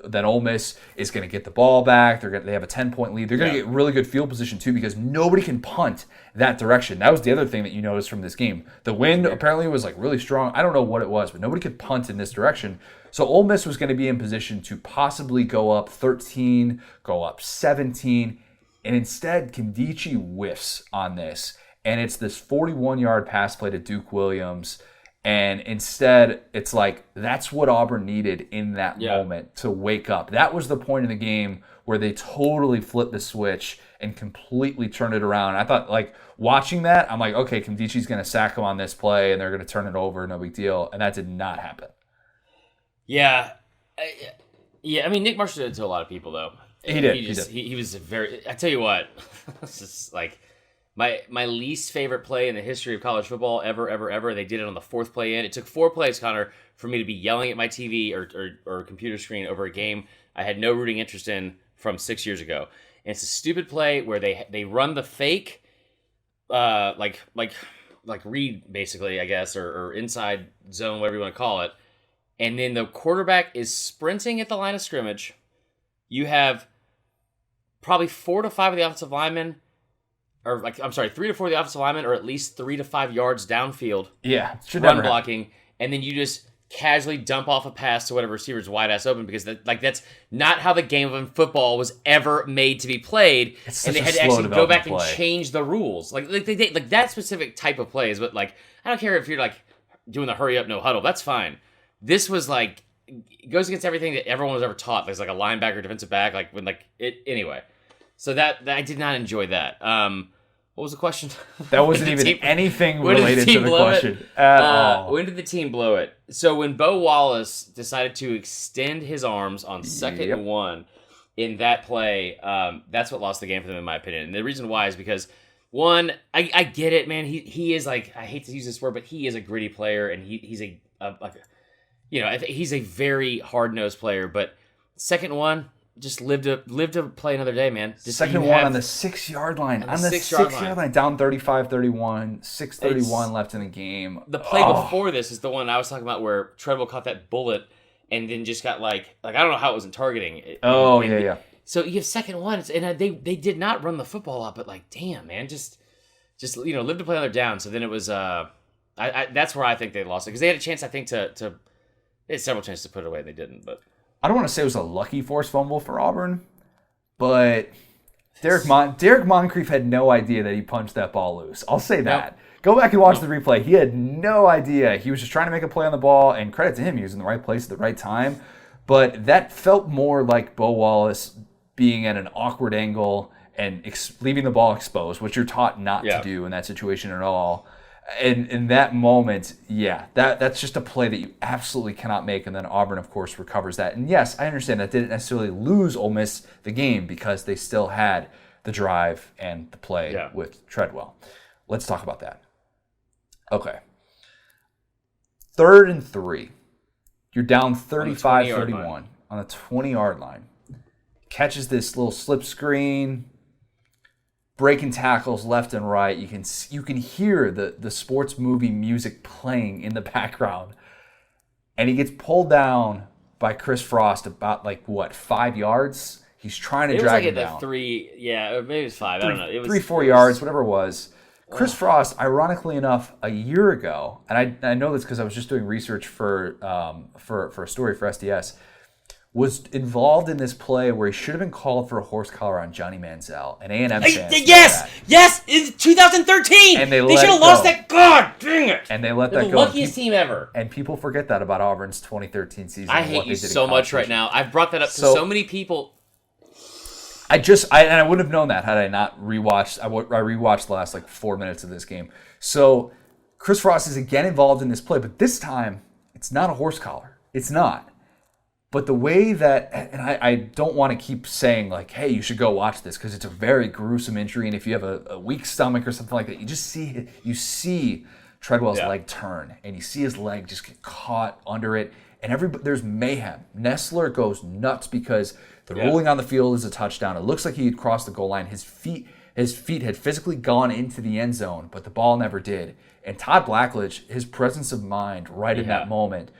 then Ole Miss is going to get the ball back. They have a 10-point lead. They're going to get really good field position too because nobody can punt that direction. That was the other thing that you noticed from this game. The wind apparently was like really strong. I don't know what it was, but nobody could punt in this direction. So Ole Miss was going to be in position to possibly go up 13, go up 17, and instead Nkemdiche whiffs on this, and it's this 41-yard pass play to Duke Williams. And instead, it's like that's what Auburn needed in that moment to wake up. That was the point in the game where they totally flipped the switch and completely turned it around. I thought, like, watching that, I'm like, okay, Nkemdiche's going to sack him on this play, and they're going to turn it over, no big deal. And that did not happen. Yeah. I mean, Nick Marshall did it to a lot of people, though. He did. He was a very... I tell you what, this is like... My least favorite play in the history of college football ever. They did it on the 4th play in. It took 4 plays, Connor, for me to be yelling at my TV or computer screen over a game I had no rooting interest in from 6 years ago. And it's a stupid play where they run the fake, like read basically, I guess, or inside zone, whatever you want to call it. And then the quarterback is sprinting at the line of scrimmage. You have probably 4 to 5 of the offensive linemen. 3 to 4 of the offensive linemen are at least 3 to 5 yards downfield. Yeah, run blocking, and then you just casually dump off a pass to whatever receiver's wide ass open because that's not how the game of football was ever made to be played. And they had to actually go back and change the rules. Like that specific type of play is what, like, I don't care if you're like doing the hurry up no huddle. That's fine. This was like it goes against everything that everyone was ever taught. There's like a linebacker, defensive back, like when like it anyway. So that I did not enjoy that. What was the question? That wasn't even anything related to the question at all. When did the team blow it? So when Bo Wallace decided to extend his arms on 2nd and 1 in that play, that's what lost the game for them, in my opinion. And the reason why is because One, I get it, man. He is like, I hate to use this word, but he is a gritty player, and he's he's a very hard nosed player. But second one, just live to play another day, man. Just second one on the 6-yard line. On the 6-yard line, down 35-31, 6:31 left in the game. The play before this is the one I was talking about where Treadwell caught that bullet and then just got like I don't know how it wasn't targeting. Yeah. So you have second one, and they did not run the football up, but like, damn, man, just live to play another down. So then it was that's where I think they lost it because they had a chance, I think, they had several chances to put it away, and they didn't, but. I don't want to say it was a lucky forced fumble for Auburn, but Derek Moncrief had no idea that he punched that ball loose. I'll say that. Nope. Go back and watch the replay. He had no idea. He was just trying to make a play on the ball, and credit to him, he was in the right place at the right time. But that felt more like Bo Wallace being at an awkward angle and leaving the ball exposed, which you're taught not to do in that situation at all. And in that moment, that's just a play that you absolutely cannot make. And then Auburn, of course, recovers that. And yes, I understand that didn't necessarily lose Ole Miss the game because they still had the drive and the play with Treadwell. Let's talk about that. Okay. 3rd and 3. You're down 35-31 on the 20-yard line. Catches this little slip screen. Breaking tackles left and right. You can hear the sports movie music playing in the background. And he gets pulled down by Chris Frost about 5 yards? He's trying to drag him down. It was like at 3, maybe it was 5. I don't know. It was 3-4 yards, whatever it was. Chris Frost, ironically enough, a year ago, and I know this because I was just doing research for a story for SDS, was involved in this play where he should have been called for a horse collar on Johnny Manziel, an A&M fan. Yes, in 2013. And they should have lost that. God dang it! And they let that go. The luckiest team ever. And people forget that about Auburn's 2013 season. I hate you so much right now. I've brought that up to so many people. I wouldn't have known that had I not rewatched. I rewatched the last 4 minutes of this game. So Chris Frost is again involved in this play, but this time it's not a horse collar. It's not. But the way that, and I don't want to keep saying hey, you should go watch this because it's a very gruesome injury, and if you have a weak stomach or something like that, you see Treadwell's leg turn, and you see his leg just get caught under it, and there's mayhem. Nessler goes nuts because the ruling on the field is a touchdown. It looks like he had crossed the goal line. His feet had physically gone into the end zone, but the ball never did. And Todd Blackledge, his presence of mind right in that moment,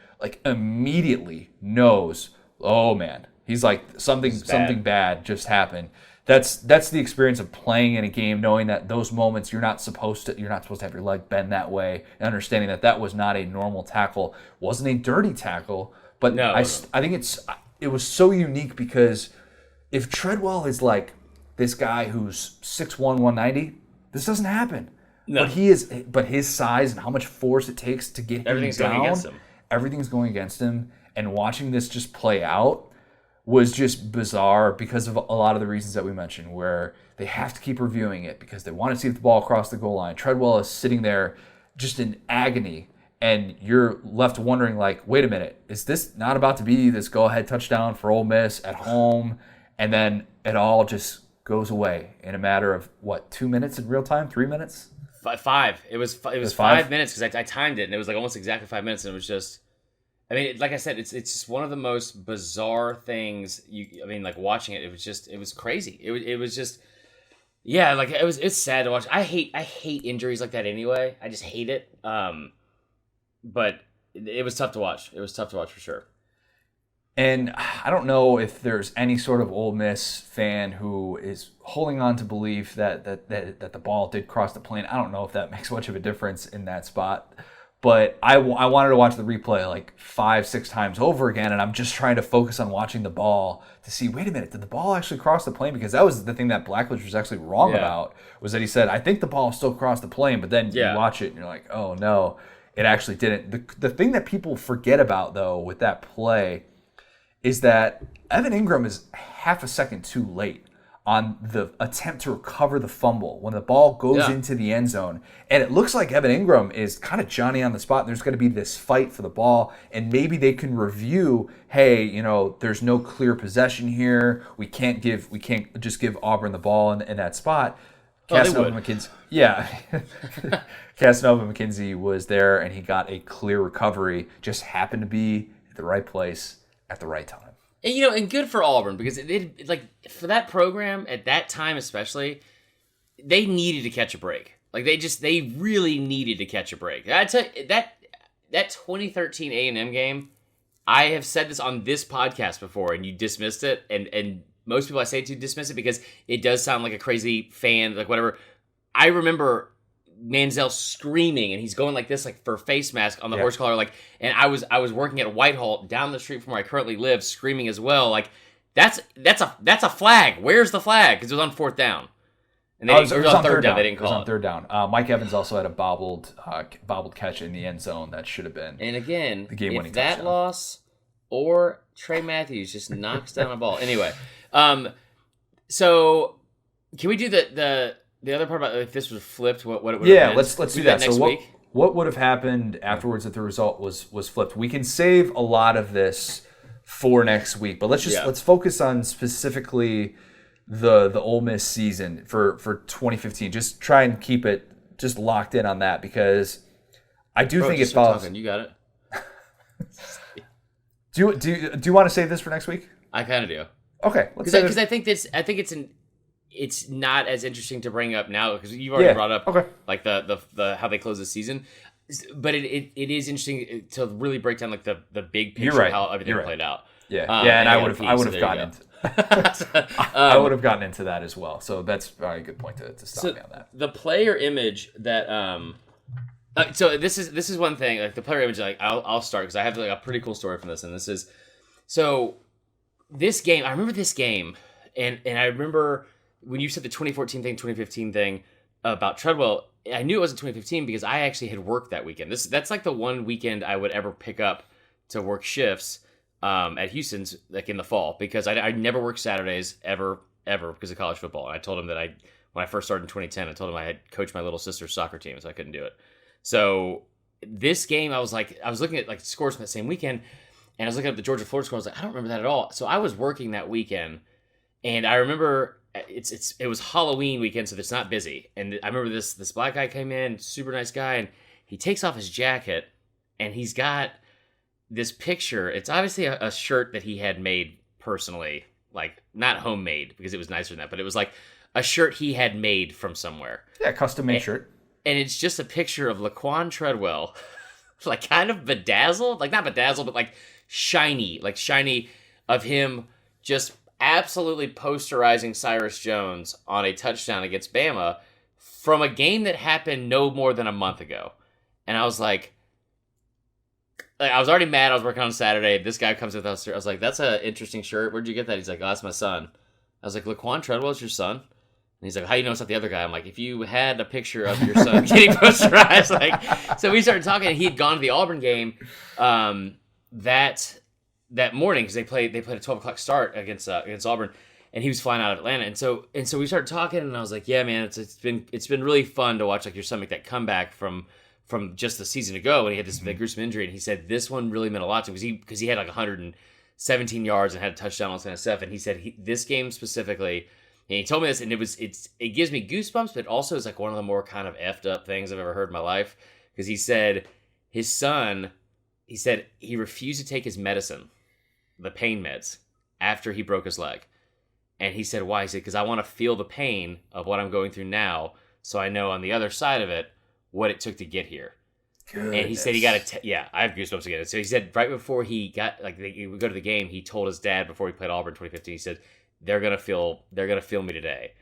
immediately knows, oh man, he's something bad just happened. That's the experience of playing in a game, knowing that those moments you're not supposed to have your leg bend that way, and understanding that was not a normal tackle, wasn't a dirty tackle, but no. I think it was so unique because if Treadwell is this guy who's 6'1", 190, this doesn't happen. No. But his size and how much force it takes to get him down, everything's going against him. And watching this just play out was just bizarre because of a lot of the reasons that we mentioned, where they have to keep reviewing it because they want to see if the ball crossed the goal line. Treadwell is sitting there just in agony, and you're left wondering, wait a minute, is this not about to be this go-ahead touchdown for Ole Miss at home? And then it all just goes away in a matter of, 2 minutes in real time? 3 minutes? 5. It was 5 minutes because I timed it, and it was almost exactly 5 minutes, and it was just... like I said, it's just one of the most bizarre things. Watching it, it was crazy. It was just, it's sad to watch. I hate injuries like that anyway. I just hate it. But it was tough to watch. It was tough to watch for sure. And I don't know if there's any sort of Ole Miss fan who is holding on to belief that the ball did cross the plane. I don't know if that makes much of a difference in that spot. But I wanted to watch the replay 5-6 times over again, and I'm just trying to focus on watching the ball to see, wait a minute, did the ball actually cross the plane? Because that was the thing that Blackledge was actually wrong about, was that he said, I think the ball still crossed the plane, but then you watch it and you're like, oh no, it actually didn't. The thing that people forget about, though, with that play is that Evan Engram is half a second too late on the attempt to recover the fumble when the ball goes into the end zone. And it looks like Evan Engram is kind of Johnny on the spot. And there's going to be this fight for the ball. And maybe they can review, hey, there's no clear possession here. We can't just give Auburn the ball in that spot. Casanova McKenzie. Yeah. Casanova McKenzie was there, and he got a clear recovery. Just happened to be at the right place at the right time. And, and good for Auburn, because it like for that program at that time especially, they needed to catch a break. Like they really needed to catch a break. I tell you, that 2013 A&M game, I have said this on this podcast before, and you dismissed it, and most people I say to dismiss it because it does sound like a crazy fan, like whatever. I remember Manziel screaming, and he's going like this, like for a face mask on the horse collar, like. And I was working at Whitehall down the street from where I currently live, screaming as well, like that's a flag. Where's the flag? Because it was on 4th down, and it was on third down. They didn't call it. It was on 3rd down. Mike Evans also had a bobbled catch in the end zone that should have been. And again, the game-winning if that touchdown. loss or Trey Matthews just knocks down a ball. Anyway, so can we do the other part about if this was flipped? What it would have been? Let's do that. Next week. What would have happened afterwards if the result was flipped? We can save a lot of this for next week, but let's focus on specifically the Ole Miss season for 2015. Just try and keep it just locked in on that, because I do think it follows. You got it. Do you want to save this for next week? I kind of do. Okay, because I think it's not as interesting to bring up now, because you've already brought up like the how they close the season, but it is interesting to really break down like the big picture of how everything played out. And I would have gotten into I would have gotten into that as well. So that's a very good point to stop me on that. The player image that so this is one thing, like the player image, like I'll start because I have like a pretty cool story from this, and this is so this game. I remember this game, and I remember when you said the 2014 thing, 2015 thing about Treadwell. I knew it wasn't 2015 because I actually had worked that weekend. That's like the one weekend I would ever pick up to work shifts at Houston's, like in the fall, because I never worked Saturdays ever because of college football. And I told him that when I first started in 2010, I told him I had coached my little sister's soccer team, so I couldn't do it. So this game, I was looking at like scores from that same weekend, and I was looking at the Georgia-Florida score. I was like, I don't remember that at all. So I was working that weekend, and I remember it was Halloween weekend, so it's not busy. And I remember this black guy came in, super nice guy, and he takes off his jacket, and he's got this picture. It's obviously a shirt that he had made personally, like not homemade because it was nicer than that, but it was like a shirt he had made from somewhere. Yeah, custom-made shirt. And it's just a picture of Laquan Treadwell, like kind of bedazzled, like not bedazzled, but like shiny of him just absolutely posterizing Cyrus Jones on a touchdown against Bama from a game that happened no more than a month ago. And I was like I was already mad. I was working on Saturday. This guy comes with us. I was like, that's an interesting shirt. Where'd you get that? He's like, oh, that's my son. I was like, Laquan Treadwell's your son? And he's like, how you know it's not the other guy? I'm like, if you had a picture of your son getting posterized, like, so we started talking, and he had gone to the Auburn game that morning because they played a 12:00 start against Auburn, and he was flying out of Atlanta, and so we started talking, and I was like, yeah, man, it's been really fun to watch like your son make that comeback from just the season ago when he had this gruesome injury, and he said this one really meant a lot to him because he had like 117 yards and had a touchdown, all this kind of stuff, and he said this game specifically. And he told me this, and it gives me goosebumps, but also is like one of the more kind of effed up things I've ever heard in my life. Because he said his son, he refused to take his medicine, the pain meds, after he broke his leg. And he said, why? He said, because I want to feel the pain of what I'm going through now, so I know on the other side of it what it took to get here. Goodness. And he said he got I have goosebumps again. So he said right before he got he would go to the game, he told his dad before he played Auburn 2015. He said, They're gonna feel me today,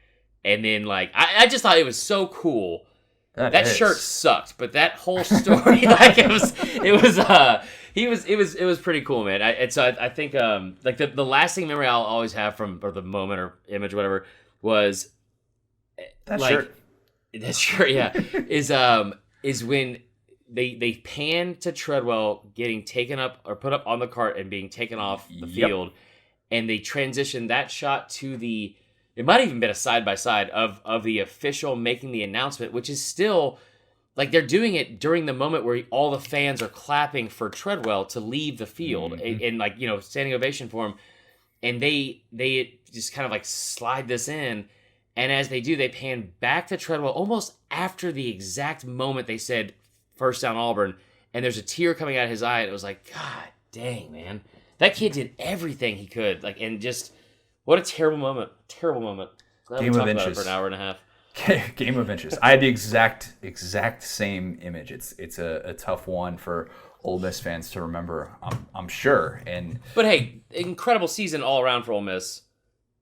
and then like I just thought it was so cool. That shirt sucked, but that whole story, like it was pretty cool, man. I think like the lasting memory I'll always have from or the moment or image or whatever was that like, shirt. That shirt, yeah, is when they pan to Treadwell getting taken up or put up on the cart and being taken off the field. And they transitioned that shot to it might have even been a side-by-side of the official making the announcement, which is still, like they're doing it during the moment where all the fans are clapping for Treadwell to leave the field and like, standing ovation for him. And they just kind of like slide this in. And as they do, they pan back to Treadwell almost after the exact moment they said first down Auburn, and there's a tear coming out of his eye, and it was like, God dang, man. That kid did everything he could. And just, what a terrible moment. Terrible moment. Glad Game we of talked about it inches. for an hour and a half. Game of inches. I had the exact same image. It's a tough one for Ole Miss fans to remember, I'm sure. But hey, incredible season all around for Ole Miss.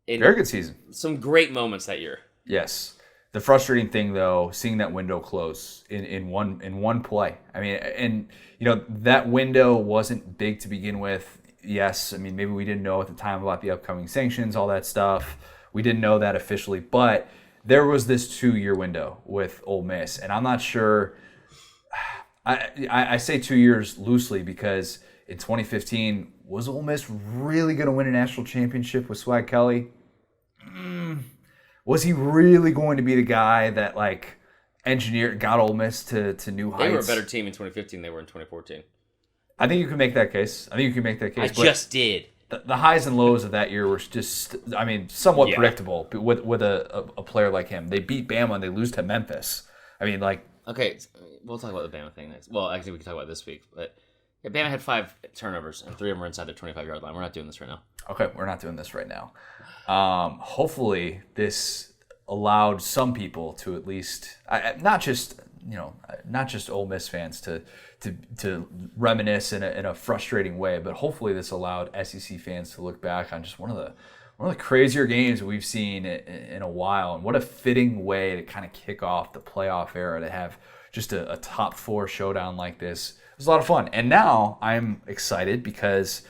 Very good season. Some great moments that year. Yes. The frustrating thing, though, seeing that window close in one play. I mean, and that window wasn't big to begin with. Yes, I mean, maybe we didn't know at the time about the upcoming sanctions, all that stuff. We didn't know that officially, but there was this 2-year window with Ole Miss, and I'm not sure. I say 2 years loosely because in 2015, was Ole Miss really going to win a national championship with Swag Kelly? Was he really going to be the guy that got Ole Miss to new heights? They were a better team in 2015 than they were in 2014. I think you can make that case. I just did. The highs and lows of that year were just, somewhat predictable with a player like him. They beat Bama and they lose to Memphis. Okay, we'll talk about the Bama thing next. Well, actually, we can talk about it this week. But yeah, Bama had 5 turnovers, and 3 of them were inside their 25-yard line. We're not doing this right now. Okay, we're not doing this right now. Hopefully, this allowed some people to at least, not just Ole Miss fans to reminisce in a frustrating way, but hopefully this allowed SEC fans to look back on just one of the crazier games we've seen in a while, and what a fitting way to kind of kick off the playoff era to have just a top 4 showdown like this. It was a lot of fun, and now I'm excited because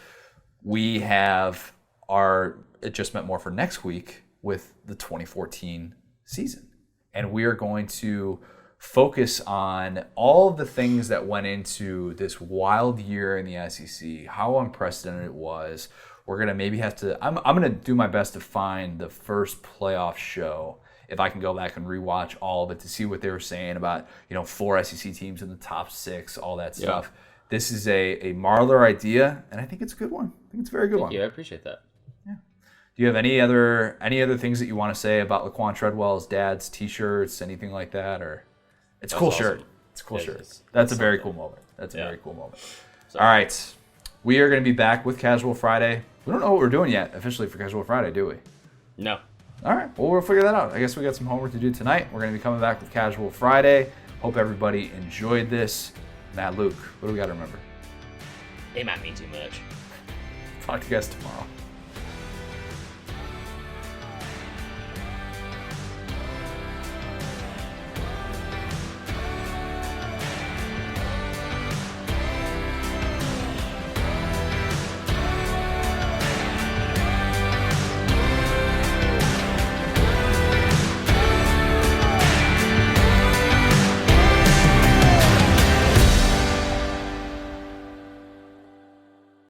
we have our It Just Meant More for next week with the 2014 season, and we are going to focus on all of the things that went into this wild year in the SEC, how unprecedented it was. We're going to maybe have to, I'm going to do my best to find the first playoff show, if I can go back and rewatch all of it to see what they were saying about, 4 SEC teams in the top 6, all that stuff. This is a Marler idea, and I think it's a good one. I think it's a very good one. Yeah, I appreciate that. Yeah. Do you have any other things that you want to say about Laquan Treadwell's dad's T-shirts, anything like that, or? It's a cool shirt. It's a cool shirt. That's a very cool moment. All right. We are going to be back with Casual Friday. We don't know what we're doing yet officially for Casual Friday, do we? No. All right. Well, we'll figure that out. I guess we got some homework to do tonight. We're going to be coming back with Casual Friday. Hope everybody enjoyed this. Matt, Luke, what do we got to remember? It might mean too much. Talk to you guys tomorrow.